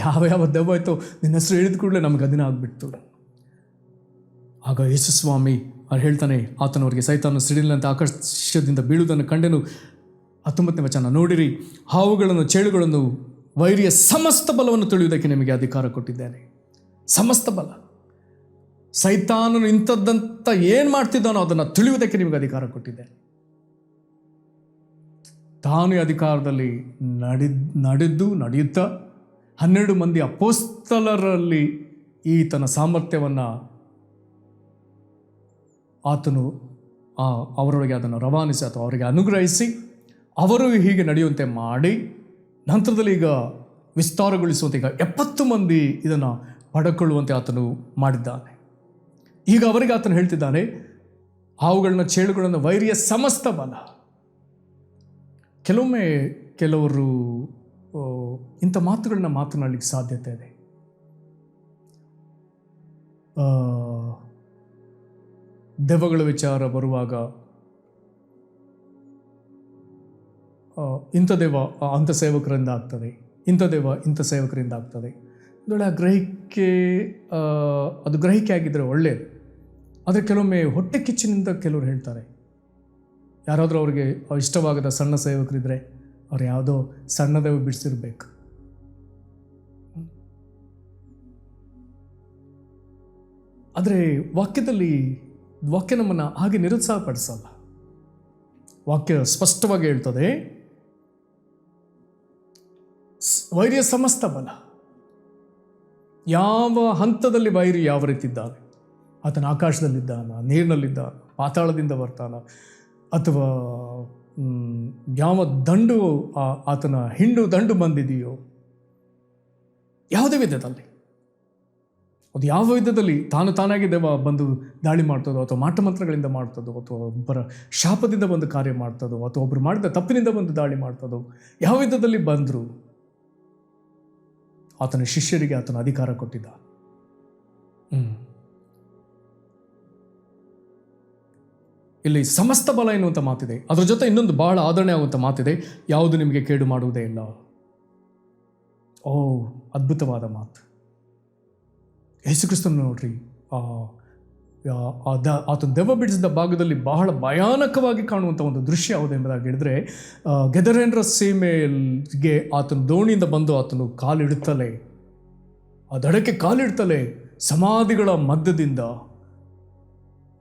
ಯಾವ ದೆವ್ವ ಆಯಿತು ನಿನ್ನ ಹೆಸರು ಹೇಳಿದ ಕೂಡಲೇ ನಮಗೆ ಅಧೀನ ಆಗಿಬಿಡ್ತು. ಆಗ ಯೇಸು ಸ್ವಾಮಿ ಅವ್ರು ಹೇಳ್ತಾನೆ, ಆತನವರಿಗೆ ಸೈತಾನನು ಸಿಡಿಲಿನಂತೆ ಆಕಾಶದಿಂದ ಬೀಳುವುದನ್ನು ಕಂಡೆನು. 19ನೇ ವಚನ, ನೋಡಿರಿ, ಹಾವುಗಳನ್ನು, ಚೇಳುಗಳನ್ನು, ವೈರಿಯ ಸಮಸ್ತ ಬಲವನ್ನು ತುಳಿಯುವುದಕ್ಕೆ ನಿಮಗೆ ಅಧಿಕಾರ ಕೊಟ್ಟಿದ್ದೇನೆ. ಸಮಸ್ತ ಬಲ, ಸೈತಾನನು ಇಂಥದ್ದಂತ ಏನು ಮಾಡ್ತಿದ್ದಾನೋ ಅದನ್ನು ತಿಳಿಯುವುದಕ್ಕೆ ನಿಮಗೆ ಅಧಿಕಾರ ಕೊಟ್ಟಿದೆ. ತಾನು ಅಧಿಕಾರದಲ್ಲಿ ನಡೆಯುತ್ತಾ 12 ಮಂದಿ ಅಪೊಸ್ತಲರಲ್ಲಿ ಈತನ ಸಾಮರ್ಥ್ಯವನ್ನು ಆತನು ಅವರೊಳಗೆ ಅದನ್ನು ರವಾನಿಸಿ ಅಥವಾ ಅವರಿಗೆ ಅನುಗ್ರಹಿಸಿ ಅವರು ಹೀಗೆ ನಡೆಯುವಂತೆ ಮಾಡಿ ನಂತರದಲ್ಲಿ ಈಗ ವಿಸ್ತಾರಗೊಳಿಸುವಂತೆ ಈಗ 70 ಮಂದಿ ಇದನ್ನು ಪಡೆದುಕೊಳ್ಳುವಂತೆ ಆತನು ಮಾಡಿದ್ದಾನೆ. ಈಗ ಅವರಿಗೆ ಆತನು ಹೇಳ್ತಿದ್ದಾನೆ, ಹಾವುಗಳನ್ನ, ಚೇಳುಗಳನ್ನು, ವೈರಿಯ ಸಮಸ್ತ ಬಲ. ಕೆಲವೊಮ್ಮೆ ಕೆಲವರು ಇಂಥ ಮಾತುಗಳನ್ನ ಮಾತನಾಡಲಿಕ್ಕೆ ಸಾಧ್ಯತೆ ಇದೆ. ದೆವ್ವಗಳ ವಿಚಾರ ಬರುವಾಗ ಇಂಥ ದೆವ್ವ ಅಂಥ ಸೇವಕರಿಂದ ಆಗ್ತದೆ, ಇಂಥ ದೆವ್ವ ಇಂಥ ಸೇವಕರಿಂದ ಆಗ್ತದೆ. ಅದು ಗ್ರಹಿಕೆ ಆಗಿದ್ದರೆ ಒಳ್ಳೆಯದು. ಆದರೆ ಕೆಲವೊಮ್ಮೆ ಹೊಟ್ಟೆ ಕಿಚ್ಚಿನಿಂದ ಕೆಲವರು ಹೇಳ್ತಾರೆ, ಯಾರಾದರೂ ಅವ್ರಿಗೆ ಇಷ್ಟವಾಗದ ಸಣ್ಣ ಸೇವಕರಿದ್ದರೆ ಅವ್ರು ಯಾವುದೋ ಸಣ್ಣ ದೆವ್ವ ಬಿಡಿಸಿರ್ಬೇಕು. ಆದರೆ ವಾಕ್ಯ ನಮ್ಮನ್ನು ಹಾಗೆ ನಿರುತ್ಸಾಹಪಡಿಸಲ್ಲ. ವಾಕ್ಯ ಸ್ಪಷ್ಟವಾಗಿ ಹೇಳ್ತದೆ, ವೈರಿಯ ಸಮಸ್ತ ಬಲ, ಯಾವ ಹಂತದಲ್ಲಿ ವೈರಿ ಯಾವ ರೀತಿ ಇದ್ದಾನೆ, ಆತನ ಆಕಾಶದಲ್ಲಿದ್ದಾನ, ನೀರಿನಲ್ಲಿದ್ದಾನ, ಪಾತಾಳದಿಂದ ಬರ್ತಾನ, ಅಥವಾ ಯಾವ ದಂಡು ಆತನ ಹಿಂಡು ದಂಡು ಬಂದಿದೆಯೋ, ಯಾವುದೇ ವಿಧದಲ್ಲಿ, ಅದು ಯಾವ ವಿಧದಲ್ಲಿ ತಾನಾಗಿ ದೇವ ಬಂದು ದಾಳಿ ಮಾಡ್ತದೋ, ಅಥವಾ ಮಾಟಮಂತ್ರಗಳಿಂದ ಮಾಡ್ತದೋ, ಅಥವಾ ಒಬ್ಬರ ಶಾಪದಿಂದ ಬಂದು ಕಾರ್ಯ ಮಾಡ್ತದೋ, ಅಥವಾ ಒಬ್ಬರು ಮಾಡಿದ ತಪ್ಪಿನಿಂದ ಬಂದು ದಾಳಿ ಮಾಡ್ತದೋ, ಯಾವ ವಿಧದಲ್ಲಿ ಬಂದರೂ ಆತನ ಶಿಷ್ಯರಿಗೆ ಆತನ ಅಧಿಕಾರ ಕೊಟ್ಟಿದ್ದ. ಇಲ್ಲಿ ಸಮಸ್ತ ಬಲ ಎನ್ನುವಂಥ ಮಾತಿದೆ. ಅದರ ಜೊತೆ ಇನ್ನೊಂದು ಬಹಳ ಆದರಣೆ ಆಗುವಂಥ ಮಾತಿದೆ, ಯಾವುದು ನಿಮಗೆ ಕೇಡು ಮಾಡುವುದೇ ಇಲ್ಲ. ಓ, ಅದ್ಭುತವಾದ ಮಾತು. ಯೇಸುಕ್ರಿಸ್ತನ ನೋಡ್ರಿ, ಆತನ ದೆವ್ವ ಬಿಡಿಸಿದ ಭಾಗದಲ್ಲಿ ಬಹಳ ಭಯಾನಕವಾಗಿ ಕಾಣುವಂಥ ಒಂದು ದೃಶ್ಯ ಯಾವುದೆಂಬುದಾಗಿ ಹೇಳಿದ್ರೆ, ಗೆದರೇನ್ರ ಸೀಮೆಗೆ ಆತನ ದೋಣಿಯಿಂದ ಬಂದು ಆತನು ಕಾಲಿಡುತ್ತಲೇ, ಆ ದಡಕ್ಕೆ ಕಾಲಿಡ್ತಲೇ ಸಮಾಧಿಗಳ ಮಧ್ಯದಿಂದ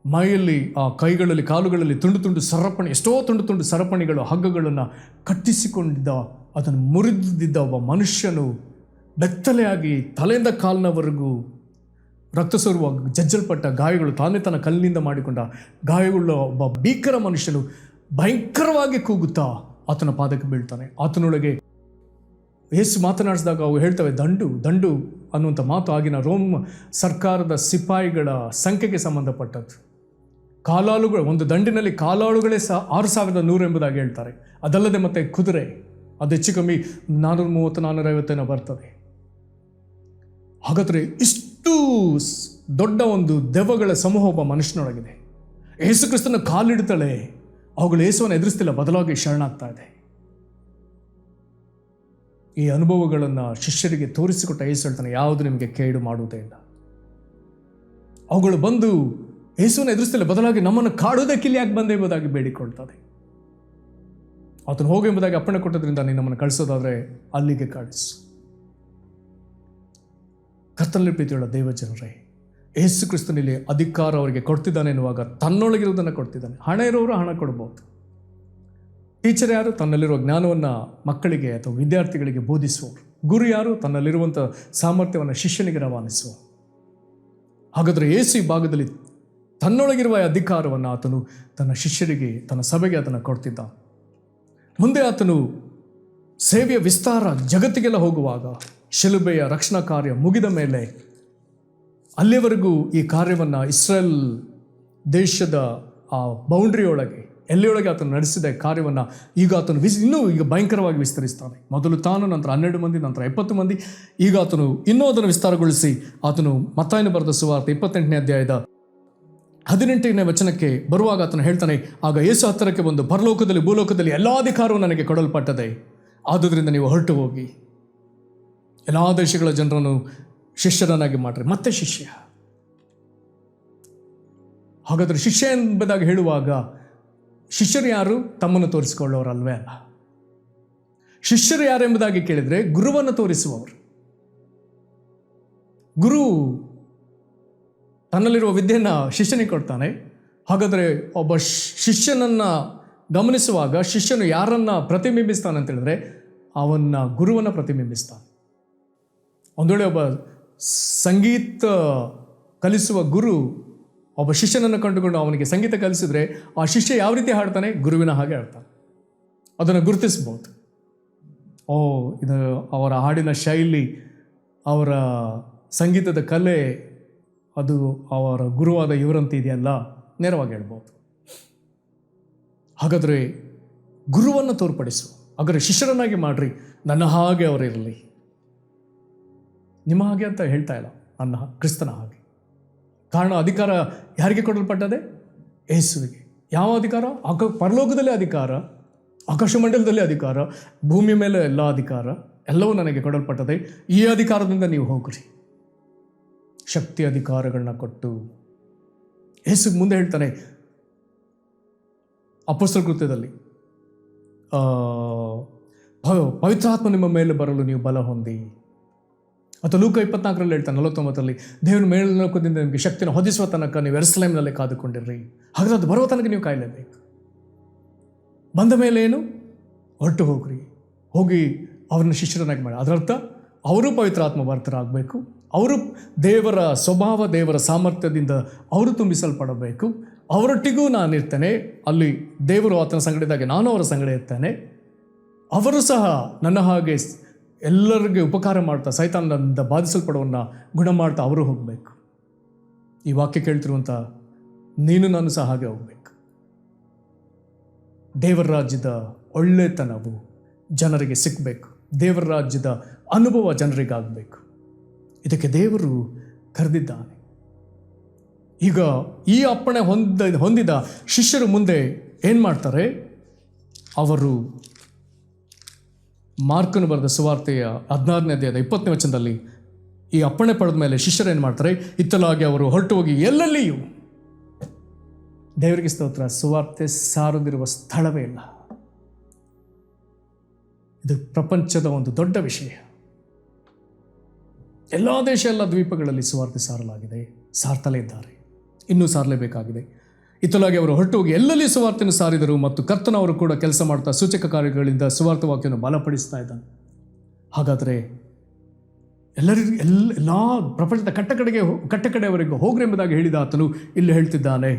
ಮೈಯಲ್ಲಿ, ಆ ಕೈಗಳಲ್ಲಿ, ಕಾಲುಗಳಲ್ಲಿ ತುಂಡು ಸರಪಣಿ, ಎಷ್ಟೋ ತುಂಡು ಸರಪಣಿಗಳು, ಹಗ್ಗಗಳನ್ನು ಕಟ್ಟಿಸಿಕೊಂಡಿದ್ದ, ಅದನ್ನು ಮುರಿದಿದ್ದ ಒಬ್ಬ ಮನುಷ್ಯನು ಬೆತ್ತಲೆಯಾಗಿ ತಲೆಯಿಂದ ಕಾಲಿನವರೆಗೂ ರಕ್ತ ಸೋರುವ ಜಜ್ಜಲ್ಪಟ್ಟ ಗಾಯಗಳು, ತಾನೇ ತನ್ನ ಕಲ್ಲಿನಿಂದ ಮಾಡಿಕೊಂಡ ಗಾಯಗಳ ಒಬ್ಬ ಭೀಕರ ಮನುಷ್ಯನು ಭಯಂಕರವಾಗಿ ಕೂಗುತ್ತಾ ಆತನ ಪಾದಕ್ಕೆ ಬೀಳ್ತಾನೆ. ಆತನೊಳಗೆ ಯೇಸು ಮಾತನಾಡಿಸಿದಾಗ ಅವು ಹೇಳ್ತವೆ, ದಂಡು ಅನ್ನುವಂಥ ಮಾತು ಆಗಿನ ರೋಮ್ ಸರ್ಕಾರದ ಸಿಪಾಯಿಗಳ ಸಂಖ್ಯೆಗೆ ಸಂಬಂಧಪಟ್ಟದ್ದು. ಕಾಲಾಳುಗಳು, ಒಂದು ದಂಡಿನಲ್ಲಿ ಕಾಲಾಳುಗಳೇ 6100 ಎಂಬುದಾಗಿ ಹೇಳ್ತಾರೆ. ಅದಲ್ಲದೆ ಮತ್ತೆ ಕುದುರೆ, ಅದು ಹೆಚ್ಚು ಕಮ್ಮಿ 430-450 ಬರ್ತದೆ. ಹಾಗಾದರೆ ಇಷ್ಟು ದೊಡ್ಡ ಒಂದು ದೆವ್ವಗಳ ಸಮೂಹ ಒಬ್ಬ ಮನುಷ್ಯನೊಳಗಿದೆ. ಯೇಸು ಕ್ರಿಸ್ತನ ಕಾಲಿಡ್ತಾಳೆ, ಅವುಗಳು ಯೇಸುವನ್ನು ಎದುರಿಸ್ತಿಲ್ಲ, ಬದಲಾಗಿ ಶರಣಾಗ್ತಾ ಇದೆ. ಈ ಅನುಭವಗಳನ್ನು ಶಿಷ್ಯರಿಗೆ ತೋರಿಸಿಕೊಟ್ಟ ಯೇಸು ಹೇಳ್ತಾನೆ, ಯಾವುದು ನಿಮಗೆ ಕೇಡು ಮಾಡುವುದೇ ಇಲ್ಲ. ಅವುಗಳು ಬಂದು ಯೇಸುವನ್ನು ಎದುರಿಸ್ತಿಲ್ಲ, ಬದಲಾಗಿ ನಮ್ಮನ್ನು ಕಾಡುವುದಕ್ಕೆ ಇಲ್ಲಿ ಯಾಕೆ ಬಂದೆ ಎಂಬುದಾಗಿ ಬೇಡಿಕೊಳ್ತದೆ. ಆತನು ಹೋಗು ಎಂಬುದಾಗಿ ಅಪ್ಪಣೆ ಕೊಟ್ಟದ್ರಿಂದ ನೀನು ನಮ್ಮನ್ನು ಕಳಿಸೋದಾದರೆ ಅಲ್ಲಿಗೆ ಕಳಿಸು. ಕರ್ತನಲ್ಲಿ ಪ್ರೀತಿಯುಳ್ಳ ದೇವ ಜನರೇ, ಯೇಸು ಕ್ರಿಸ್ತನಲ್ಲಿ ಅಧಿಕಾರ ಅವರಿಗೆ ಕೊಡ್ತಿದ್ದಾನೆ ಎನ್ನುವಾಗ ತನ್ನೊಳಗಿರುವುದನ್ನು ಕೊಡ್ತಿದ್ದಾನೆ. ಹಣ ಇರೋರು ಹಣ ಕೊಡ್ಬೋದು. ಟೀಚರ್ ಯಾರು? ತನ್ನಲ್ಲಿರುವ ಜ್ಞಾನವನ್ನು ಮಕ್ಕಳಿಗೆ ಅಥವಾ ವಿದ್ಯಾರ್ಥಿಗಳಿಗೆ ಬೋಧಿಸುವವರು. ಗುರು ಯಾರು? ತನ್ನಲ್ಲಿರುವಂಥ ಸಾಮರ್ಥ್ಯವನ್ನು ಶಿಷ್ಯನಿಗೆ ರವಾನಿಸುವ. ಹಾಗಾದರೆ ಯೇಸು ಈ ಭಾಗದಲ್ಲಿ ತನ್ನೊಳಗಿರುವ ಅಧಿಕಾರವನ್ನು ಆತನು ತನ್ನ ಶಿಷ್ಯರಿಗೆ, ತನ್ನ ಸಭೆಗೆ ಆತನ ಕೊಡ್ತಿದ್ದ. ಮುಂದೆ ಆತನು ಸೇವೆಯ ವಿಸ್ತಾರ ಜಗತ್ತಿಗೆಲ್ಲ ಹೋಗುವಾಗ, ಶಿಲುಬೆಯ ರಕ್ಷಣಾ ಕಾರ್ಯ ಮುಗಿದ ಮೇಲೆ ಅಲ್ಲಿವರೆಗೂ ಈ ಕಾರ್ಯವನ್ನು ಇಸ್ರೇಲ್ ದೇಶದ ಆ ಬೌಂಡ್ರಿಯೊಳಗೆ, ಎಲ್ಲಿಯೊಳಗೆ ಆತನು ನಡೆಸಿದ ಕಾರ್ಯವನ್ನು ಈಗ ಆತನು ಇನ್ನೂ ಭಯಂಕರವಾಗಿ ವಿಸ್ತರಿಸ್ತಾನೆ. ಮೊದಲು ತಾನು, ನಂತರ 12 ಮಂದಿ, ನಂತರ 70 ಮಂದಿ. ಈಗ ಆತನು ಇನ್ನೂ ಅದನ್ನು ವಿಸ್ತಾರಗೊಳಿಸಿ ಆತನು ಮತ್ತಾಯನ ಬರೆದ ಸುವಾರ್ತೆ 28ನೇ ಅಧ್ಯಾಯದ 18ನೇ ವಚನಕ್ಕೆ ಬರುವಾಗ ಆತನು ಹೇಳ್ತಾನೆ, ಆಗ ಯೇಸು ಹತ್ತಿರಕ್ಕೆ ಬಂದು, ಪರಲೋಕದಲ್ಲಿ ಭೂಲೋಕದಲ್ಲಿ ಎಲ್ಲ ಅಧಿಕಾರವು ನನಗೆ ಕೊಡಲ್ಪಟ್ಟದೆ, ಆದುದರಿಂದ ನೀವು ಹೊರಟು ಹೋಗಿ ಎಲ್ಲ ದೇಶಗಳ ಜನರನ್ನು ಶಿಷ್ಯರನ್ನಾಗಿ ಮಾಡ್ರಿ. ಮತ್ತೆ ಶಿಷ್ಯ. ಹಾಗಾದರೆ ಶಿಷ್ಯ ಎಂಬುದಾಗಿ ಹೇಳುವಾಗ ಶಿಷ್ಯರು ಯಾರು? ತಮ್ಮನ್ನು ತೋರಿಸಿಕೊಳ್ಳೋರಲ್ವೇ ಅಲ್ಲ. ಶಿಷ್ಯರು ಯಾರು ಎಂಬುದಾಗಿ ಕೇಳಿದರೆ ಗುರುವನ್ನು ತೋರಿಸುವವರು. ಗುರು ತನ್ನಲ್ಲಿರುವ ವಿದ್ಯೆಯನ್ನು ಶಿಷ್ಯನಿಗೆ ಕೊಡ್ತಾನೆ. ಹಾಗಾದರೆ ಒಬ್ಬ ಶಿಷ್ಯನನ್ನು ಗಮನಿಸುವಾಗ ಶಿಷ್ಯನು ಯಾರನ್ನು ಪ್ರತಿಬಿಂಬಿಸ್ತಾನೆ ಅಂತ ಹೇಳಿದ್ರೆ ಅವನ್ನ ಗುರುವನ್ನು ಪ್ರತಿಬಿಂಬಿಸ್ತಾನೆ. ಒಂದು ವೇಳೆ ಒಬ್ಬ ಸಂಗೀತ ಕಲಿಸುವ ಗುರು ಒಬ್ಬ ಶಿಷ್ಯನನ್ನು ಕಂಡುಕೊಂಡು ಅವನಿಗೆ ಸಂಗೀತ ಕಲಿಸಿದ್ರೆ ಆ ಶಿಷ್ಯ ಯಾವ ರೀತಿ ಹಾಡ್ತಾನೆ? ಗುರುವಿನ ಹಾಗೆ ಹಾಡ್ತಾನೆ. ಅದನ್ನು ಗುರುತಿಸ್ಬೋದು. ಇದು ಅವರ ಹಾಡಿನ ಶೈಲಿ, ಅವರ ಸಂಗೀತದ ಕಲೆ, ಅದು ಅವರ ಗುರುವಾದ ಇವರಂತೆ ಇದೆಯಲ್ಲ, ನೇರವಾಗಿ ಹೇಳ್ಬೋದು. ಹಾಗಾದರೆ ಗುರುವನ್ನು ತೋರ್ಪಡಿಸು. ಹಾಗಾದರೆ ಶಿಷ್ಯರನ್ನಾಗಿ ಮಾಡ್ರಿ, ನನ್ನ ಹಾಗೆ ಅವರಿರಲಿ. ನಿಮ್ಮ ಹಾಗೆ ಅಂತ ಹೇಳ್ತಾ ಇಲ್ಲ, ನನ್ನ ಕ್ರಿಸ್ತನ ಹಾಗೆ. ಕಾರಣ ಅಧಿಕಾರ ಯಾರಿಗೆ ಕೊಡಲ್ಪಟ್ಟದೆ? ಯೇಸುವಿಗೆ. ಯಾವ ಅಧಿಕಾರ? ಪರಲೋಕದಲ್ಲೇ ಅಧಿಕಾರ, ಆಕಾಶಮಂಡಲದಲ್ಲಿ ಅಧಿಕಾರ, ಭೂಮಿ ಮೇಲೆ ಎಲ್ಲ ಅಧಿಕಾರ, ಎಲ್ಲವೂ ನನಗೆ ಕೊಡಲ್ಪಟ್ಟದೆ. ಈ ಅಧಿಕಾರದಿಂದ ನೀವು ಹೋಗ್ರಿ. ಶಕ್ತಿ ಅಧಿಕಾರಗಳನ್ನ ಕೊಟ್ಟು ಯೇಸು ಮುಂದೆ ಹೇಳ್ತಾನೆ ಅಪೊಸ್ತಲ ಕೃತ್ಯದಲ್ಲಿ, ಪವಿತ್ರಾತ್ಮ ನಿಮ್ಮ ಮೇಲೆ ಬರಲು ನೀವು ಬಲ ಹೊಂದಿ. ಅಥವಾ ಲೂಕ 24ರಲ್ಲಿ ಹೇಳ್ತಾನೆ 49ರಲ್ಲಿ, ದೇವರ ಮೇಲ್ನೋಕದಿಂದ ನಿಮಗೆ ಶಕ್ತಿಯನ್ನು ಹೊದಿಸುವ ತನಕ ನೀವು ಯೆರೂಸಲೇಮಿನಲ್ಲೇ ಕಾದುಕೊಂಡಿರ್ರಿ. ಹಾಗಾದ್ರೆ ಅದು ಬರುವ ತನಕ ನೀವು ಕಾಯಲೇಬೇಕು. ಬಂದ ಮೇಲೆ ಏನು? ಹೊರಟು ಹೋಗ್ರಿ, ಹೋಗಿ ಅವ್ರನ್ನ ಶಿಷ್ಯರನ್ನಾಗಿ ಮಾಡಿ. ಅದರರ್ಥ ಅವರು ಪವಿತ್ರಾತ್ಮ ಭರಿತರಾಗಬೇಕು, ಅವರು ದೇವರ ಸ್ವಭಾವ, ದೇವರ ಸಾಮರ್ಥ್ಯದಿಂದ ಅವರು ತುಂಬಿಸಲ್ಪಡಬೇಕು. ಅವರೊಟ್ಟಿಗೂ ನಾನಿರ್ತೇನೆ. ಅಲ್ಲಿ ದೇವರು ಆತನ ಸಂಗಡಿದಾಗ ನಾನು ಅವರ ಸಂಗಡ ಇರ್ತೇನೆ. ಅವರು ಸಹ ನನ್ನ ಹಾಗೆ ಎಲ್ಲರಿಗೆ ಉಪಕಾರ ಮಾಡ್ತಾ, ಸೈತಾನದಿಂದ ಬಾಧಿಸಲ್ಪಡುವನ್ನ ಗುಣ ಮಾಡ್ತಾ ಅವರು ಹೋಗಬೇಕು. ಈ ವಾಕ್ಯ ಕೇಳ್ತಿರುವಂಥ ನೀನು ನಾನು ಸಹ ಹಾಗೆ ಹೋಗಬೇಕು. ದೇವರ ರಾಜ್ಯದ ಒಳ್ಳೆತನವು ಜನರಿಗೆ ಸಿಕ್ಕಬೇಕು. ದೇವರ ರಾಜ್ಯದ ಅನುಭವ ಜನರಿಗಾಗಬೇಕು. ಇದಕ್ಕೆ ದೇವರು ಕರೆದಿದ್ದಾನೆ. ಈಗ ಈ ಅಪ್ಪಣೆ ಹೊಂದಿದ ಶಿಷ್ಯರು ಮುಂದೆ ಏನು ಮಾಡ್ತಾರೆ? ಅವರು ಮಾರ್ಕನು ಬರೆದ ಸುವಾರ್ತೆಯ 16ನೇ ಅಧ್ಯಾಯದ 20ನೇ ವಚನದಲ್ಲಿ ಈ ಅಪ್ಪಣೆ ಪಡೆದ ಮೇಲೆ ಶಿಷ್ಯರು ಏನು ಮಾಡ್ತಾರೆ? ಇತ್ತಲಾಗಿ ಅವರು ಹೊರಟು ಹೋಗಿ ಎಲ್ಲೆಲ್ಲಿಯೂ, ದೇವರಿಗೆ ಸ್ತೋತ್ರ, ಸುವಾರ್ತೆ ಸಾರದಿರುವ ಸ್ಥಳವೇ ಇಲ್ಲ. ಇದು ಪ್ರಪಂಚದ ಒಂದು ದೊಡ್ಡ ವಿಷಯ. ಎಲ್ಲ ದೇಶ, ಎಲ್ಲ ದ್ವೀಪಗಳಲ್ಲಿ ಸುವಾರ್ತೆ ಸಾರಲಾಗಿದೆ, ಸಾರ್ತಲೇ ಇದ್ದಾರೆ, ಇನ್ನೂ ಸಾರಲೇಬೇಕಾಗಿದೆ. ಇತ್ತಲಾಗಿ ಅವರು ಹೊರಟು ಹೋಗಿ ಎಲ್ಲೆಲ್ಲಿ ಸುವಾರ್ತೆಯನ್ನು ಸಾರಿದರು ಮತ್ತು ಕರ್ತನವರು ಕೂಡ ಕೆಲಸ ಮಾಡ್ತಾ ಸೂಚಕ ಕಾರ್ಯಗಳಿಂದ ಸುವಾರ್ಥ ವಾಕ್ಯವನ್ನು ಬಲಪಡಿಸ್ತಾ ಇದ್ದಾನೆ. ಹಾಗಾದರೆ ಎಲ್ಲರಿಗೂ ಎಲ್ಲ ಪ್ರಪಂಚದ ಕಟ್ಟಕಡೆಯವರೆಗೂ ಹೋಗ್ರಿ ಎಂಬುದಾಗಿ ಹೇಳಿದ ಆತನು ಇಲ್ಲಿ ಹೇಳ್ತಿದ್ದಾನೆ.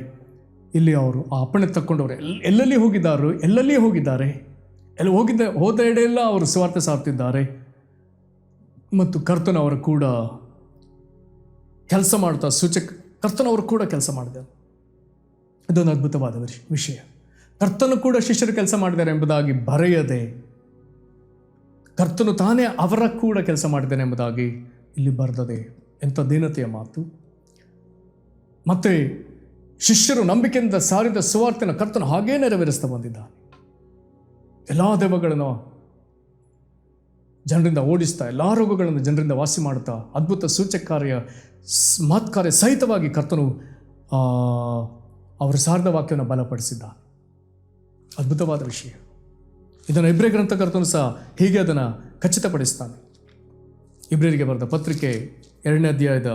ಇಲ್ಲಿ ಅವರು ಆ ಅಪ್ಪಣೆ ತಕ್ಕೊಂಡವರು ಎಲ್ಲೆಲ್ಲಿ ಹೋಗಿದ್ದಾರೆ, ಹೋದ ಎಡೆಯೆಲ್ಲ ಅವರು ಸುವಾರ್ತೆ ಸಾರ್ತಿದ್ದಾರೆ. ಮತ್ತು ಕರ್ತನವರು ಕೂಡ ಕೆಲಸ ಮಾಡ್ತಾ ಕರ್ತನವರು ಕೂಡ ಕೆಲಸ ಮಾಡಿದ್ದಾರೆ. ಇದೊಂದು ಅದ್ಭುತವಾದ ವಿಷಯ. ಕರ್ತನು ಕೂಡ ಶಿಷ್ಯರು ಕೆಲಸ ಮಾಡಿದ್ದಾರೆ ಎಂಬುದಾಗಿ ಬರೆಯದೆ, ಕರ್ತನು ತಾನೇ ಅವರ ಕೂಡ ಕೆಲಸ ಮಾಡಿದ್ದಾನೆ ಎಂಬುದಾಗಿ ಇಲ್ಲಿ ಬರೆದದೆ. ಎಂಥ ದೀನತೆಯ ಮಾತು. ಮತ್ತೆ ಶಿಷ್ಯರು ನಂಬಿಕೆಯಿಂದ ಸಾರಿದ ಸುವಾರ್ತೆನ ಕರ್ತನು ಹಾಗೇ ನೆರವೇರಿಸ್ತಾ ಬಂದಿದ್ದಾನೆ. ಎಲ್ಲ ದೆವ್ವಗಳನ್ನು ಜನರಿಂದ ಓಡಿಸ್ತಾ, ಎಲ್ಲ ರೋಗಗಳನ್ನು ಜನರಿಂದ ವಾಸಿ ಮಾಡುತ್ತಾ, ಅದ್ಭುತ ಸೂಚಕ ಕಾರ್ಯ, ಮಹತ್ಕಾರ್ಯ ಸಹಿತವಾಗಿ ಕರ್ತನು ಅವರು ಸಾರದ ವಾಕ್ಯವನ್ನು ಬಲಪಡಿಸಿದ್ದ. ಅದ್ಭುತವಾದ ವಿಷಯ. ಇದನ್ನು ಇಬ್ರಿಯ ಗ್ರಂಥಕರ್ತನು ಸಹ ಹೀಗೆ ಅದನ್ನು ಖಚಿತಪಡಿಸ್ತಾನೆ. ಇಬ್ರಿಯರಿಗೆ ಬರೆದ ಪತ್ರಿಕೆ 2ನೇ ಅಧ್ಯಾಯದ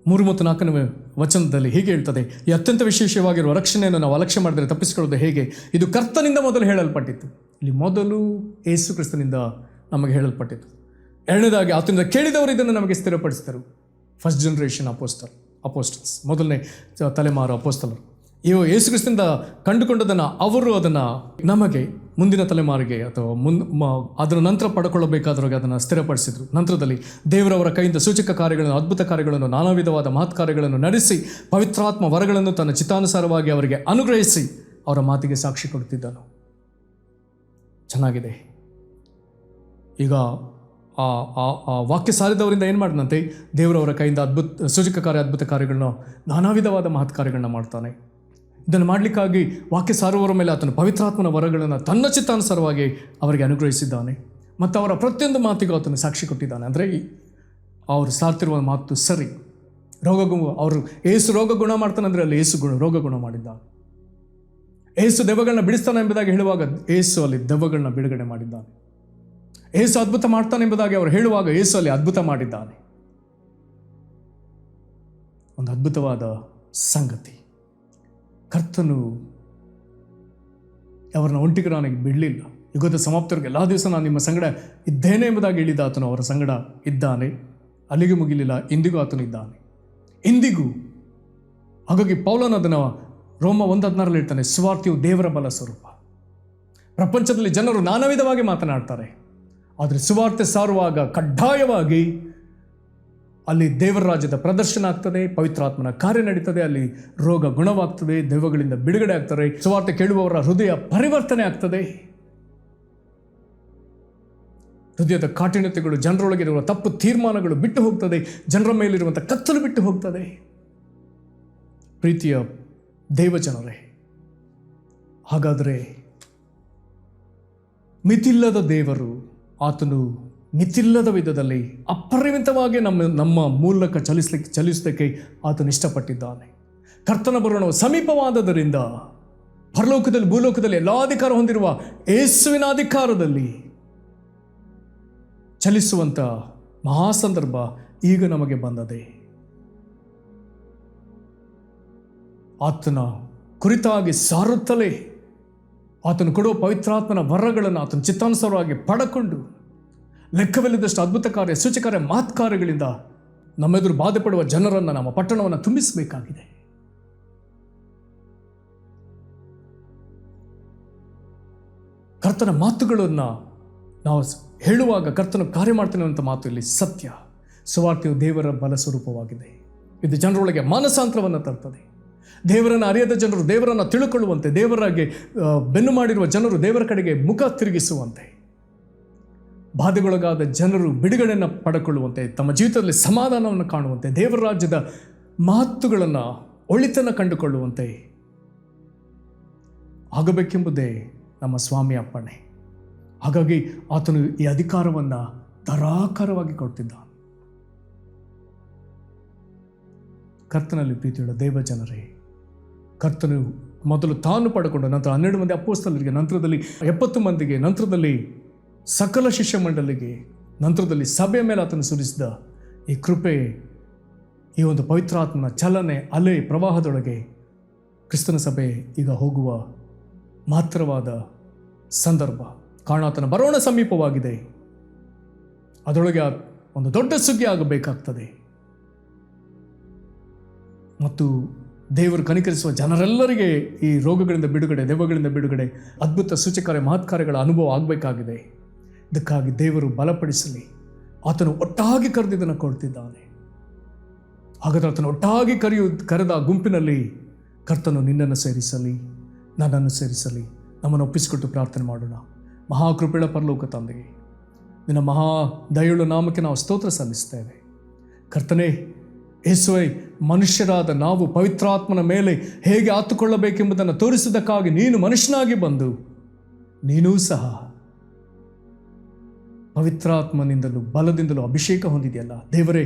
3 ಮತ್ತು 4ನೇ ವಚನದಲ್ಲಿ ಹೀಗೆ ಹೇಳ್ತದೆ: ಈ ಅತ್ಯಂತ ವಿಶೇಷವಾಗಿರುವ ರಕ್ಷಣೆಯನ್ನು ನಾವು ಅಲಕ್ಷ್ಯ ಮಾಡಿದರೆ ತಪ್ಪಿಸಿಕೊಳ್ಳೋದು ಹೇಗೆ? ಇದು ಕರ್ತನಿಂದ ಮೊದಲು ಹೇಳಲ್ಪಟ್ಟಿತ್ತು. ಇಲ್ಲಿ ಮೊದಲು ಯೇಸು ಕ್ರಿಸ್ತನಿಂದ ನಮಗೆ ಹೇಳಲ್ಪಟ್ಟಿತ್ತು. ಎರಡನೇದಾಗಿ ಆತನಿಂದ ಕೇಳಿದವರು ಇದನ್ನು ನಮಗೆ ಸ್ಥಿರಪಡಿಸಿದರು. ಫಸ್ಟ್ ಜನರೇಷನ್ ಅಪೋಸ್ಟಲ್ಸ್, ಮೊದಲನೇ ತಲೆಮಾರು ಅಪೋಸ್ತಲರು. ಯೇಸು ಕ್ರಿಸ್ತನಿಂದ ಕಂಡುಕೊಂಡದನ್ನು ಅವರು ಅದನ್ನು ನಮಗೆ ಮುಂದಿನ ತಲೆಮಾರಿಗೆ ಅಥವಾ ಅದರ ನಂತರ ಪಡ್ಕೊಳ್ಳಬೇಕಾದ್ರಿಗೆ ಅದನ್ನು ಸ್ಥಿರಪಡಿಸಿದರು. ನಂತರದಲ್ಲಿ ದೇವರವರ ಕೈಯಿಂದ ಸೂಚಕ ಕಾರ್ಯಗಳನ್ನು, ಅದ್ಭುತ ಕಾರ್ಯಗಳನ್ನು, ನಾನಾ ವಿಧವಾದ ಮಹತ್ ಕಾರ್ಯಗಳನ್ನು ನಡೆಸಿ ಪವಿತ್ರಾತ್ಮ ವರಗಳನ್ನು ತನ್ನ ಚಿತ್ತಾನುಸಾರವಾಗಿ ಅವರಿಗೆ ಅನುಗ್ರಹಿಸಿ ಅವರ ಮಾತಿಗೆ ಸಾಕ್ಷಿ ಕೊಡುತ್ತಿದ್ದನು. ಚೆನ್ನಾಗಿದೆ. ಈಗ ಆ ವಾಕ್ಯ ಸಾರಿದವರಿಂದ ಏನು ಮಾಡಿದಂತೆ? ದೇವರವರ ಕೈಯಿಂದ ಸೂಚಕ ಕಾರ್ಯ, ಅದ್ಭುತ ಕಾರ್ಯಗಳನ್ನ, ನಾನಾ ವಿಧವಾದ ಮಹತ್ ಕಾರ್ಯಗಳನ್ನ ಮಾಡ್ತಾನೆ. ಇದನ್ನು ಮಾಡಲಿಕ್ಕಾಗಿ ವಾಕ್ಯ ಸಾರುವವರ ಮೇಲೆ ಆತನು ಪವಿತ್ರಾತ್ಮನ ವರಗಳನ್ನು ತನ್ನ ಚಿತ್ತಾನುಸಾರವಾಗಿ ಅವರಿಗೆ ಅನುಗ್ರಹಿಸಿದ್ದಾನೆ. ಮತ್ತು ಅವರ ಪ್ರತಿಯೊಂದು ಮಾತಿಗೂ ಆತನು ಸಾಕ್ಷಿ ಕೊಟ್ಟಿದ್ದಾನೆ. ಅಂದರೆ ಅವರು ಸಾರ್ತಿರುವ ಮಾತು ಸರಿ. ಅವರು ಏಸು ರೋಗ ಗುಣ ಮಾಡ್ತಾನೆ ಅಂದರೆ ಅಲ್ಲಿ ಏಸು ರೋಗ ಗುಣ ಮಾಡಿದ್ದಾನೆ. ಏಸು ದೆವ್ವಗಳನ್ನ ಬಿಡಿಸ್ತಾನೆ ಎಂಬುದಾಗಿ ಹೇಳುವಾಗ ಏಸು ಅಲ್ಲಿ ದೆವ್ವಗಳನ್ನ ಬಿಡುಗಡೆ ಮಾಡಿದ್ದಾನೆ. ಏಸು ಅದ್ಭುತ ಮಾಡ್ತಾನೆ ಎಂಬುದಾಗಿ ಅವರು ಹೇಳುವಾಗ ಏಸು ಅಲ್ಲಿ ಅದ್ಭುತ ಮಾಡಿದ್ದಾನೆ. ಒಂದು ಅದ್ಭುತವಾದ ಸಂಗತಿ. ಕರ್ತನು ಅವರನ್ನ ಒಂಟಿಗರಾನಿಗೆ ಬಿಡಲಿಲ್ಲ. ಯುಗದ ಸಮಾಪ್ತರಿಗೆ ಎಲ್ಲ ದಿವಸ ನಾನು ನಿಮ್ಮ ಸಂಗಡ ಇದ್ದೇನೆ ಎಂಬುದಾಗಿ ಹೇಳಿದ ಆತನು ಅವರ ಸಂಗಡ ಇದ್ದಾನೆ. ಅಲ್ಲಿಗೆ ಮುಗಿಲಿಲ್ಲ, ಇಂದಿಗೂ ಆತನು ಇದ್ದಾನೆ, ಇಂದಿಗೂ. ಹಾಗಾಗಿ ಪೌಲನು ಅದನ್ನು ರೋಮ 1:16 ಹೇಳ್ತಾನೆ, ಸುವಾರ್ತೆಯು ದೇವರ ಬಲ ಸ್ವರೂಪ. ಪ್ರಪಂಚದಲ್ಲಿ ಜನರು ನಾನಾ ವಿಧವಾಗಿ ಮಾತನಾಡ್ತಾರೆ, ಆದರೆ ಸುವಾರ್ತೆ ಸಾರುವಾಗ ಕಡ್ಡಾಯವಾಗಿ ಅಲ್ಲಿ ದೇವರ ರಾಜ್ಯದ ಪ್ರದರ್ಶನ ಆಗ್ತದೆ, ಪವಿತ್ರಾತ್ಮನ ಕಾರ್ಯ ನಡೀತದೆ, ಅಲ್ಲಿ ರೋಗ ಗುಣವಾಗ್ತದೆ, ದೆವ್ವಗಳಿಂದ ಬಿಡುಗಡೆ ಆಗ್ತಾರೆ, ಸುವಾರ್ತೆ ಕೇಳುವವರ ಹೃದಯ ಪರಿವರ್ತನೆ ಆಗ್ತದೆ, ಹೃದಯದ ಕಾಠಿಣ್ಯತೆಗಳು, ಜನರೊಳಗಿರುವ ತಪ್ಪು ತೀರ್ಮಾನಗಳು ಬಿಟ್ಟು ಹೋಗ್ತದೆ, ಜನರ ಮೇಲಿರುವಂಥ ಕತ್ತಲು ಬಿಟ್ಟು ಹೋಗ್ತದೆ. ಪ್ರೀತಿಯ ದೇವಜನರೇ, ಹಾಗಾದರೆ ಮಿತಿಲ್ಲದ ದೇವರು ಆತನು ಮಿತಿಲ್ಲದ ವಿಧದಲ್ಲಿ ಅಪರಿಮಿತವಾಗಿ ನಮ್ಮ ಮೂಲಕ ಚಲಿಸಲಿಕ್ಕೆ ಆತನು ಇಷ್ಟಪಟ್ಟಿದ್ದಾನೆ. ಕರ್ತನ ಬರೋಣವು ಸಮೀಪವಾದದರಿಂದ ಪರಲೋಕದಲ್ಲಿ ಭೂಲೋಕದಲ್ಲಿ ಎಲ್ಲ ಅಧಿಕಾರ ಹೊಂದಿರುವ ಯೇಸುವಿನ ಅಧಿಕಾರದಲ್ಲಿ ಚಲಿಸುವಂಥ ಮಹಾಸಂದರ್ಭ ಈಗ ನಮಗೆ ಬಂದದೆ. ಆತನ ಕುರಿತಾಗಿ ಸಾರುತ್ತಲೇ ಆತನು ಕೊಡುವ ಪವಿತ್ರಾತ್ಮನ ವರಗಳನ್ನು ಆತನ ಚಿತ್ತಾನುಸಾರವಾಗಿ ಪಡಕೊಂಡು ಲೆಕ್ಕವಿಲ್ಲದಷ್ಟು ಅದ್ಭುತ ಕಾರ್ಯ, ಸೂಚಕಾರ್ಯ, ಮಾತ್ಕಾರ್ಯಗಳಿಂದ ನಮ್ಮೆದುರು ಬಾಧೆ ಪಡುವ ಜನರನ್ನು, ನಮ್ಮ ಪಟ್ಟಣವನ್ನು ತುಂಬಿಸಬೇಕಾಗಿದೆ. ಕರ್ತನ ಮಾತುಗಳನ್ನು ನಾವು ಹೇಳುವಾಗ ಕರ್ತನ ಕಾರ್ಯ ಮಾಡ್ತೇನೆ ಅಂತ ಮಾತು ಇಲ್ಲಿ ಸತ್ಯ. ಸುವಾರ್ತೆಯು ದೇವರ ಬಲ ಸ್ವರೂಪವಾಗಿದೆ. ಇದು ಜನರೊಳಗೆ ಮಾನಸಾಂತರವನ್ನು ತರ್ತದೆ. ದೇವರನ್ನು ಅರಿಯದ ಜನರು ದೇವರನ್ನು ತಿಳ್ಕೊಳ್ಳುವಂತೆ, ದೇವರಾಗಿ ಬೆನ್ನು ಮಾಡಿರುವ ಜನರು ದೇವರ ಕಡೆಗೆ ಮುಖ ತಿರುಗಿಸುವಂತೆ, ಬಾಧೆಗೊಳಗಾದ ಜನರು ಬಿಡುಗಡೆಯನ್ನು ಪಡೆದುಕೊಳ್ಳುವಂತೆ, ತಮ್ಮ ಜೀವಿತದಲ್ಲಿ ಸಮಾಧಾನವನ್ನು ಕಾಣುವಂತೆ, ದೇವರ ರಾಜ್ಯದ ಮಾತುಗಳನ್ನು ಒಳಿತನ್ನು ಕಂಡುಕೊಳ್ಳುವಂತೆ ಆಗಬೇಕೆಂಬುದೇ ನಮ್ಮ ಸ್ವಾಮಿ ಅಪ್ಪಣೆ. ಹಾಗಾಗಿ ಆತನು ಈ ಅಧಿಕಾರವನ್ನು ಧಾರಾಕಾರವಾಗಿ ಕೊಡ್ತಿದ್ದ. ಕರ್ತನಲ್ಲಿ ಪ್ರೀತಿಯುಳ್ಳ ದೇವ ಜನರೇ, ಕರ್ತನು ಮೊದಲು ತಾನು ಪಡೆದುಕೊಂಡು ನಂತರ 12 ಮಂದಿ ಅಪೊಸ್ತಲರಿಗೆ, ನಂತರದಲ್ಲಿ 70 ಮಂದಿಗೆ, ನಂತರದಲ್ಲಿ ಸಕಲ ಶಿಷ್ಯ ಮಂಡಲಿಗೆ, ನಂತರದಲ್ಲಿ ಸಭೆಯ ಮೇಲೆ ಆತನು ಸುರಿಸಿದ ಈ ಕೃಪೆ, ಈ ಒಂದು ಪವಿತ್ರಾತ್ಮನ ಚಲನೆ, ಅಲೆ ಪ್ರವಾಹದೊಳಗೆ ಕ್ರಿಸ್ತನ ಸಭೆ ಈಗ ಹೋಗುವ ಮಾತ್ರವಾದ ಸಂದರ್ಭ. ಕಾರಣ ಆತನ ಬರೋಣ ಸಮೀಪವಾಗಿದೆ. ಅದರೊಳಗೆ ಒಂದು ದೊಡ್ಡ ಸುಗ್ಗಿ ಆಗಬೇಕಾಗ್ತದೆ ಮತ್ತು ದೇವರು ಕನಿಕರಿಸುವ ಜನರೆಲ್ಲರಿಗೆ ಈ ರೋಗಗಳಿಂದ ಬಿಡುಗಡೆ, ದೆವ್ವಗಳಿಂದ ಬಿಡುಗಡೆ, ಅದ್ಭುತ ಸೂಚಕಾರ್ಯ ಮಹತ್ಕಾರ್ಯಗಳ ಅನುಭವ ಆಗಬೇಕಾಗಿದೆ. ಇದಕ್ಕಾಗಿ ದೇವರು ಬಲಪಡಿಸಲಿ. ಆತನು ಒಟ್ಟಾಗಿ ಕರೆದಿದ್ದನ್ನು ಕೊಡ್ತಿದ್ದಾನೆ. ಹಾಗಾದರೆ ಆತನು ಒಟ್ಟಾಗಿ ಕರೆದ ಗುಂಪಿನಲ್ಲಿ ಕರ್ತನು ನಿನ್ನನ್ನು ಸೇರಿಸಲಿ, ನನ್ನನ್ನು ಸೇರಿಸಲಿ. ನಮ್ಮನ್ನು ಒಪ್ಪಿಸಿಕೊಟ್ಟು ಪ್ರಾರ್ಥನೆ ಮಾಡೋಣ. ಮಹಾಕೃಪೆಯ ಪರಲೋಕ ತಂದೆಗೆ, ನಿನ್ನ ಮಹಾ ದಯೆಯುಳ್ಳ ನಾಮಕ್ಕೆ ನಾವು ಸ್ತೋತ್ರ ಸಲ್ಲಿಸ್ತೇವೆ. ಕರ್ತನೇ, ಯೇಸುವೇ, ಮನುಷ್ಯರಾದ ನಾವು ಪವಿತ್ರಾತ್ಮನ ಮೇಲೆ ಹೇಗೆ ಆತುಕೊಳ್ಳಬೇಕೆಂಬುದನ್ನು ತೋರಿಸುವುದಕ್ಕಾಗಿ ನೀನು ಮನುಷ್ಯನಾಗಿ ಬಂದು ನೀನೂ ಸಹ ಪವಿತ್ರಾತ್ಮನಿಂದಲೂ ಬಲದಿಂದಲೂ ಅಭಿಷೇಕ ಹೊಂದಿದೆಯಲ್ಲ ದೇವರೇ.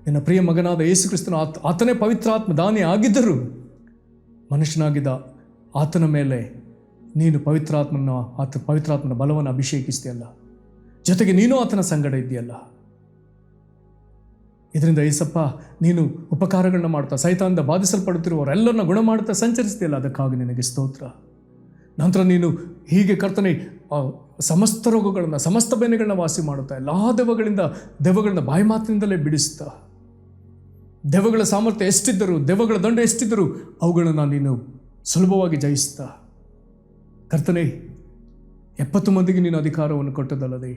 ನಿನ್ನ ಪ್ರಿಯ ಮಗನಾದ ಯೇಸು ಕ್ರಿಸ್ತನು ಆತನೇ ಪವಿತ್ರಾತ್ಮ ದಾನಿ ಆಗಿದ್ದರೂ ಮನುಷ್ಯನಾಗಿದ್ದ ಆತನ ಮೇಲೆ ನೀನು ಪವಿತ್ರಾತ್ಮನ ಬಲವನ್ನು ಅಭಿಷೇಕಿಸ್ತೀಯಲ್ಲ, ಜೊತೆಗೆ ನೀನು ಆತನ ಸಂಗಡ ಇದ್ದೀಯಲ್ಲ. ಇದರಿಂದ ಏಸಪ್ಪ, ನೀನು ಉಪಕಾರಗಳನ್ನ ಮಾಡ್ತಾ ಸೈತಾನದಿಂದ ಬಾಧಿಸಲ್ಪಡುತ್ತಿರುವವರೆಲ್ಲರನ್ನ ಗುಣ ಮಾಡ್ತಾ ಸಂಚರಿಸ್ತೀಯಲ್ಲ, ಅದಕ್ಕಾಗಿ ನಿನಗೆ ಸ್ತೋತ್ರ. ನಂತರ ನೀನು ಹೀಗೆ ಕರ್ತನೆ ಸಮಸ್ತ ರೋಗಗಳನ್ನು, ಸಮಸ್ತ ಬೇನೆಗಳನ್ನ ವಾಸಿ ಮಾಡುತ್ತಾ, ಎಲ್ಲ ದೆವ್ವಗಳನ್ನ ಬಾಯಿ ಮಾತಿನಿಂದಲೇ ಬಿಡಿಸ್ತಾ, ದೆವ್ವಗಳ ಸಾಮರ್ಥ್ಯ ಎಷ್ಟಿದ್ದರೂ, ದೆವ್ವಗಳ ದಂಡ ಎಷ್ಟಿದ್ದರೂ ಅವುಗಳನ್ನು ನೀನು ಸುಲಭವಾಗಿ ಜಯಿಸ್ತಾ ಕರ್ತನೆ, 70 ಮಂದಿಗೆ ನೀನು ಅಧಿಕಾರವನ್ನು ಕೊಟ್ಟದಲ್ಲದೆ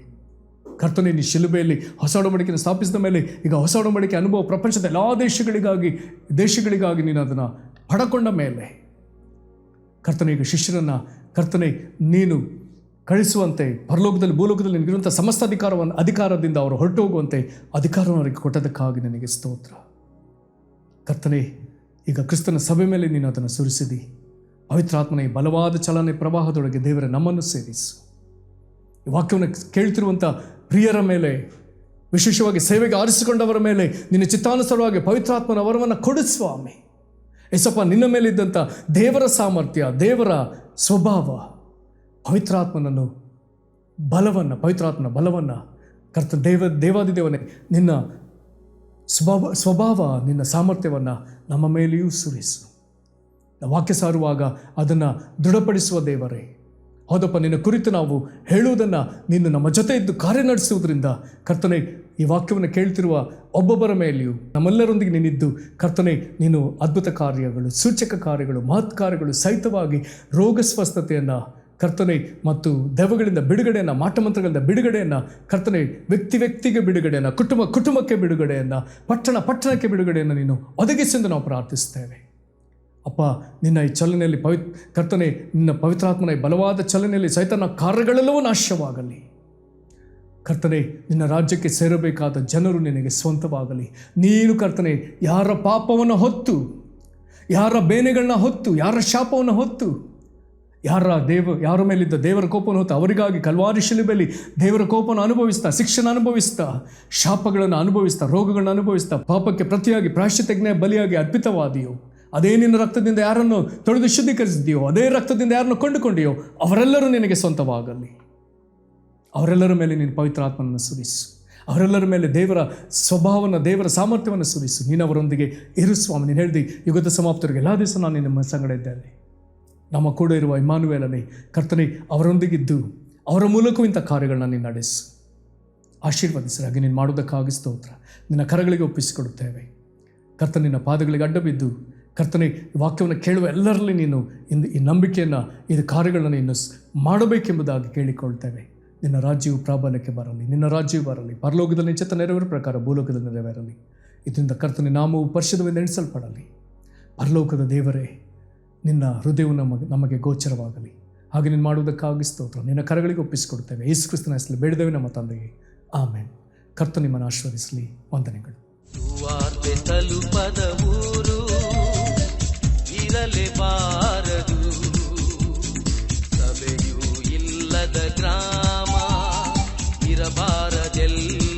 ಕರ್ತನೆ, ನೀ ಶಿಲುಬೆಯಲ್ಲಿ ಹೊಸ ಒಡಂಬಡಿಕೆಯನ್ನು ಸ್ಥಾಪಿಸಿದ ಮೇಲೆ ಈಗ ಹೊಸ ಒಡಂಬಡಿಕೆ ಅನುಭವ ಪ್ರಪಂಚದ ಎಲ್ಲ ದೇಶಗಳಿಗಾಗಿ ನೀನು ಅದನ್ನು ಪಡಕೊಂಡ ಮೇಲೆ ಕರ್ತನೆ, ಈಗ ಶಿಷ್ಯರನ್ನು ಕರ್ತನೆ ನೀನು ಕಳಿಸುವಂತೆ, ಪರಲೋಕದಲ್ಲಿ ಭೂಲೋಕದಲ್ಲಿ ನಿನಗಿರುವಂಥ ಸಮಸ್ತ ಅಧಿಕಾರದಿಂದ ಅವರು ಹೊರಟು ಹೋಗುವಂತೆ ಅಧಿಕಾರವನ್ನು ಅವರಿಗೆ ಕೊಟ್ಟದಕ್ಕಾಗಿ ನನಗೆ ಸ್ತೋತ್ರ. ಕರ್ತನೆ, ಈಗ ಕ್ರಿಸ್ತನ ಸಭೆ ಮೇಲೆ ನೀನು ಅದನ್ನು ಸುರಿಸಿದಿ. ಪವಿತ್ರಾತ್ಮನ ಈ ಬಲವಾದ ಚಲನೆ ಪ್ರವಾಹದೊಳಗೆ ದೇವರೇ ನಮ್ಮನ್ನು ಸೇರಿಸು. ಈ ವಾಕ್ಯವನ್ನು ಕೇಳ್ತಿರುವಂಥ ಪ್ರಿಯರ ಮೇಲೆ, ವಿಶೇಷವಾಗಿ ಸೇವೆಗೆ ಆರಿಸಿಕೊಂಡವರ ಮೇಲೆ ನಿನ್ನ ಚಿತ್ತಾನುಸಾರವಾಗಿ ಪವಿತ್ರಾತ್ಮನ ವರವನ್ನು ಕೊಡು ಸ್ವಾಮಿ. ಏಸಪ್ಪ, ನಿನ್ನ ಮೇಲಿದ್ದಂಥ ದೇವರ ಸಾಮರ್ಥ್ಯ, ದೇವರ ಸ್ವಭಾವ, ಪವಿತ್ರಾತ್ಮನ ಬಲವನ್ನು ಕರ್ತ ದೇವಾದಿದೇವನೇ ನಿನ್ನ ಸ್ವಭಾವ, ನಿನ್ನ ಸಾಮರ್ಥ್ಯವನ್ನು ನಮ್ಮ ಮೇಲೆಯೂ ಸುರಿಸು. ವಾಕ್ಯ ಸಾರುವಾಗ ಅದನ್ನು ದೃಢಪಡಿಸುವ ದೇವರೇ, ಹೌದಪ್ಪ, ನಿನ್ನ ಕುರಿತು ನಾವು ಹೇಳುವುದನ್ನು ನೀನು ನಮ್ಮ ಜೊತೆ ಇದ್ದು ಕಾರ್ಯ ನಡೆಸುವುದರಿಂದ ಕರ್ತನೆ, ಈ ವಾಕ್ಯವನ್ನು ಕೇಳ್ತಿರುವ ಒಬ್ಬೊಬ್ಬರ ಮೇಲೆಯೂ ನಮ್ಮೆಲ್ಲರೊಂದಿಗೆ ನೀನಿದ್ದು ಕರ್ತನೆ, ನೀನು ಅದ್ಭುತ ಕಾರ್ಯಗಳು, ಸೂಚಕ ಕಾರ್ಯಗಳು, ಮಹತ್ ಕಾರ್ಯಗಳು ಸಹಿತವಾಗಿ ರೋಗ ಸ್ವಸ್ಥತೆಯನ್ನು ಕರ್ತನೆ ಮತ್ತು ದೆವ್ವಗಳಿಂದ ಬಿಡುಗಡೆಯನ್ನು, ಮಾಟಮಂತ್ರಗಳಿಂದ ಬಿಡುಗಡೆಯನ್ನು ಕರ್ತನೆ, ವ್ಯಕ್ತಿಗೆ ಬಿಡುಗಡೆಯನ್ನು, ಕುಟುಂಬಕ್ಕೆ ಬಿಡುಗಡೆಯನ್ನು, ಪಟ್ಟಣಕ್ಕೆ ಬಿಡುಗಡೆಯನ್ನು ನೀನು ಒದಗಿಸೆಂದು ನಾವು ಪ್ರಾರ್ಥಿಸ್ತೇವೆ. ಅಪ್ಪ, ನಿನ್ನ ಈ ಚಲನೆಯಲ್ಲಿ ಕರ್ತನೆ, ನಿನ್ನ ಪವಿತ್ರಾತ್ಮನ ಬಲವಾದ ಚಲನೆಯಲ್ಲಿ ಸೈತಾನ ಕಾರ್ಯಗಳೆಲ್ಲವೂ ನಾಶವಾಗಲಿ. ಕರ್ತನೆ, ನಿನ್ನ ರಾಜ್ಯಕ್ಕೆ ಸೇರಬೇಕಾದ ಜನರು ನಿನಗೆ ಸ್ವಂತವಾಗಲಿ. ನೀನು ಕರ್ತನೆ, ಯಾರ ಪಾಪವನ್ನು ಹೊತ್ತು, ಯಾರ ಬೇನೆಗಳನ್ನ ಹೊತ್ತು, ಯಾರ ಶಾಪವನ್ನು ಹೊತ್ತು, ಯಾರ ಮೇಲಿದ್ದ ದೇವರ ಕೋಪವನ್ನು ಹೊತ್ತು ಅವರಿಗಾಗಿ ಕಲ್ವಾರಿ ಶಿಲುಬೆಯಲ್ಲಿ ದೇವರ ಕೋಪವನ್ನು ಅನುಭವಿಸ್ತಾ, ಶಿಕ್ಷಣ ಅನುಭವಿಸ್ತಾ, ಶಾಪಗಳನ್ನು ಅನುಭವಿಸ್ತಾ, ರೋಗಗಳನ್ನು ಅನುಭವಿಸ್ತಾ, ಪಾಪಕ್ಕೆ ಪ್ರತಿಯಾಗಿ ಪ್ರಾಯಶ್ಚಿತ್ತಜ್ಞ ಬಲಿಯಾಗಿ ಅರ್ಪಿತವಾದಿಯೋ, ಅದೇ ನಿನ್ನ ರಕ್ತದಿಂದ ಯಾರನ್ನು ತೊಳೆದು ಶುದ್ಧೀಕರಿಸಿದೆಯೋ, ಅದೇ ರಕ್ತದಿಂದ ಯಾರನ್ನು ಕೊಂಡುಕೊಂಡಿಯೋ ಅವರೆಲ್ಲರೂ ನಿನಗೆ ಸ್ವಂತವಾಗಲಿ. ಅವರೆಲ್ಲರ ಮೇಲೆ ನೀನು ಪವಿತ್ರಾತ್ಮನನ್ನು ಸುರಿಸು. ಅವರೆಲ್ಲರ ಮೇಲೆ ದೇವರ ಸ್ವಭಾವವನ್ನು, ದೇವರ ಸಾಮರ್ಥ್ಯವನ್ನು ಸುರಿಸು. ನೀನು ಅವರೊಂದಿಗೆ ಇರು ಸ್ವಾಮಿ. ನೀನು ಹೇಳಿದಿ, ಯುಗದ ಸಮಾಪ್ತರಿಗೆ ಎಲ್ಲ ದಿವಸ ನಾನು ನಿಮ್ಮ ಸಂಗಡ ಇದ್ದೇನೆ. ನಮ್ಮ ಕೂಡ ಇರುವ ಇಮ್ಮಾನುವೇಲನೇ ಕರ್ತನೆ, ಅವರೊಂದಿಗಿದ್ದು ಅವರ ಮೂಲಕವೂ ಇಂಥ ಕಾರ್ಯಗಳನ್ನ ನೀನು ನಡೆಸು. ಆಶೀರ್ವದಿಸಿರಿ. ಹಾಗೆ ನೀನು ಮಾಡೋದಕ್ಕಾಗಿ ಸ್ತೋತ್ರ. ನಿನ್ನ ಕರಗಳಿಗೆ ಒಪ್ಪಿಸಿಕೊಡುತ್ತೇವೆ. ಕರ್ತನ ನಿನ್ನ ಪಾದಗಳಿಗೆ ಅಡ್ಡ ಬಿದ್ದು ಕರ್ತನೆ ವಾಕ್ಯವನ್ನು ಕೇಳುವ ಎಲ್ಲರಲ್ಲಿ ನೀನು ಈ ನಂಬಿಕೆಯನ್ನು, ಇದು ಕಾರ್ಯಗಳನ್ನು ನೀನು ಮಾಡಬೇಕೆಂಬುದಾಗಿ ಕೇಳಿಕೊಳ್ತೇವೆ. ನಿನ್ನ ರಾಜ್ಯವು ಪ್ರಾಬಲ್ಯಕ್ಕೆ ಬರಲಿ, ನಿನ್ನ ರಾಜ್ಯವು ಬರಲಿ. ಪರಲೋಕದಲ್ಲಿ ನಿಶ್ಚಿತ ನೆರವೇರ ಪ್ರಕಾರ ಭೂಲೋಕದಲ್ಲಿ ನೆರವೇರಲಿ. ಇದರಿಂದ ಕರ್ತನೆ ನಾಮವು ಪರಿಶುದ್ಧವೆಂದು ಎಣಿಸಲ್ಪಡಲಿ. ಪರಲೋಕದ ದೇವರೇ, ನಿನ್ನ ಹೃದಯವು ನಮಗೆ ಗೋಚರವಾಗಲಿ. ಹಾಗೆ ನೀನು ಮಾಡುವುದಕ್ಕಾಗಿ ಸ್ತೋತ್ರ. ನಿನ್ನ ಕರಗಳಿಗೆ ಒಪ್ಪಿಸಿಕೊಡ್ತೇವೆ. ಯೇಸು ಕ್ರಿಸ್ತನ ಹೆಸರಲ್ಲಿ ಬೇಡಿದೆವು ನಮ್ಮ ತಂದೆಗೆ, ಆಮೆನ್. ಕರ್ತ ನಿಮ್ಮನ್ನು ಆಶೀರ್ವದಿಸಲಿ. ವಂದನೆಗಳು. ಸುವಾರ್ತೆ ತಲುಪದ ಊರು ಇರಲೇಬಾರದು, ಸಭೆಯೂ ಇಲ್ಲದ ಗ್ರಾಮ ಇರಬಾರದೆಲ್ಲ.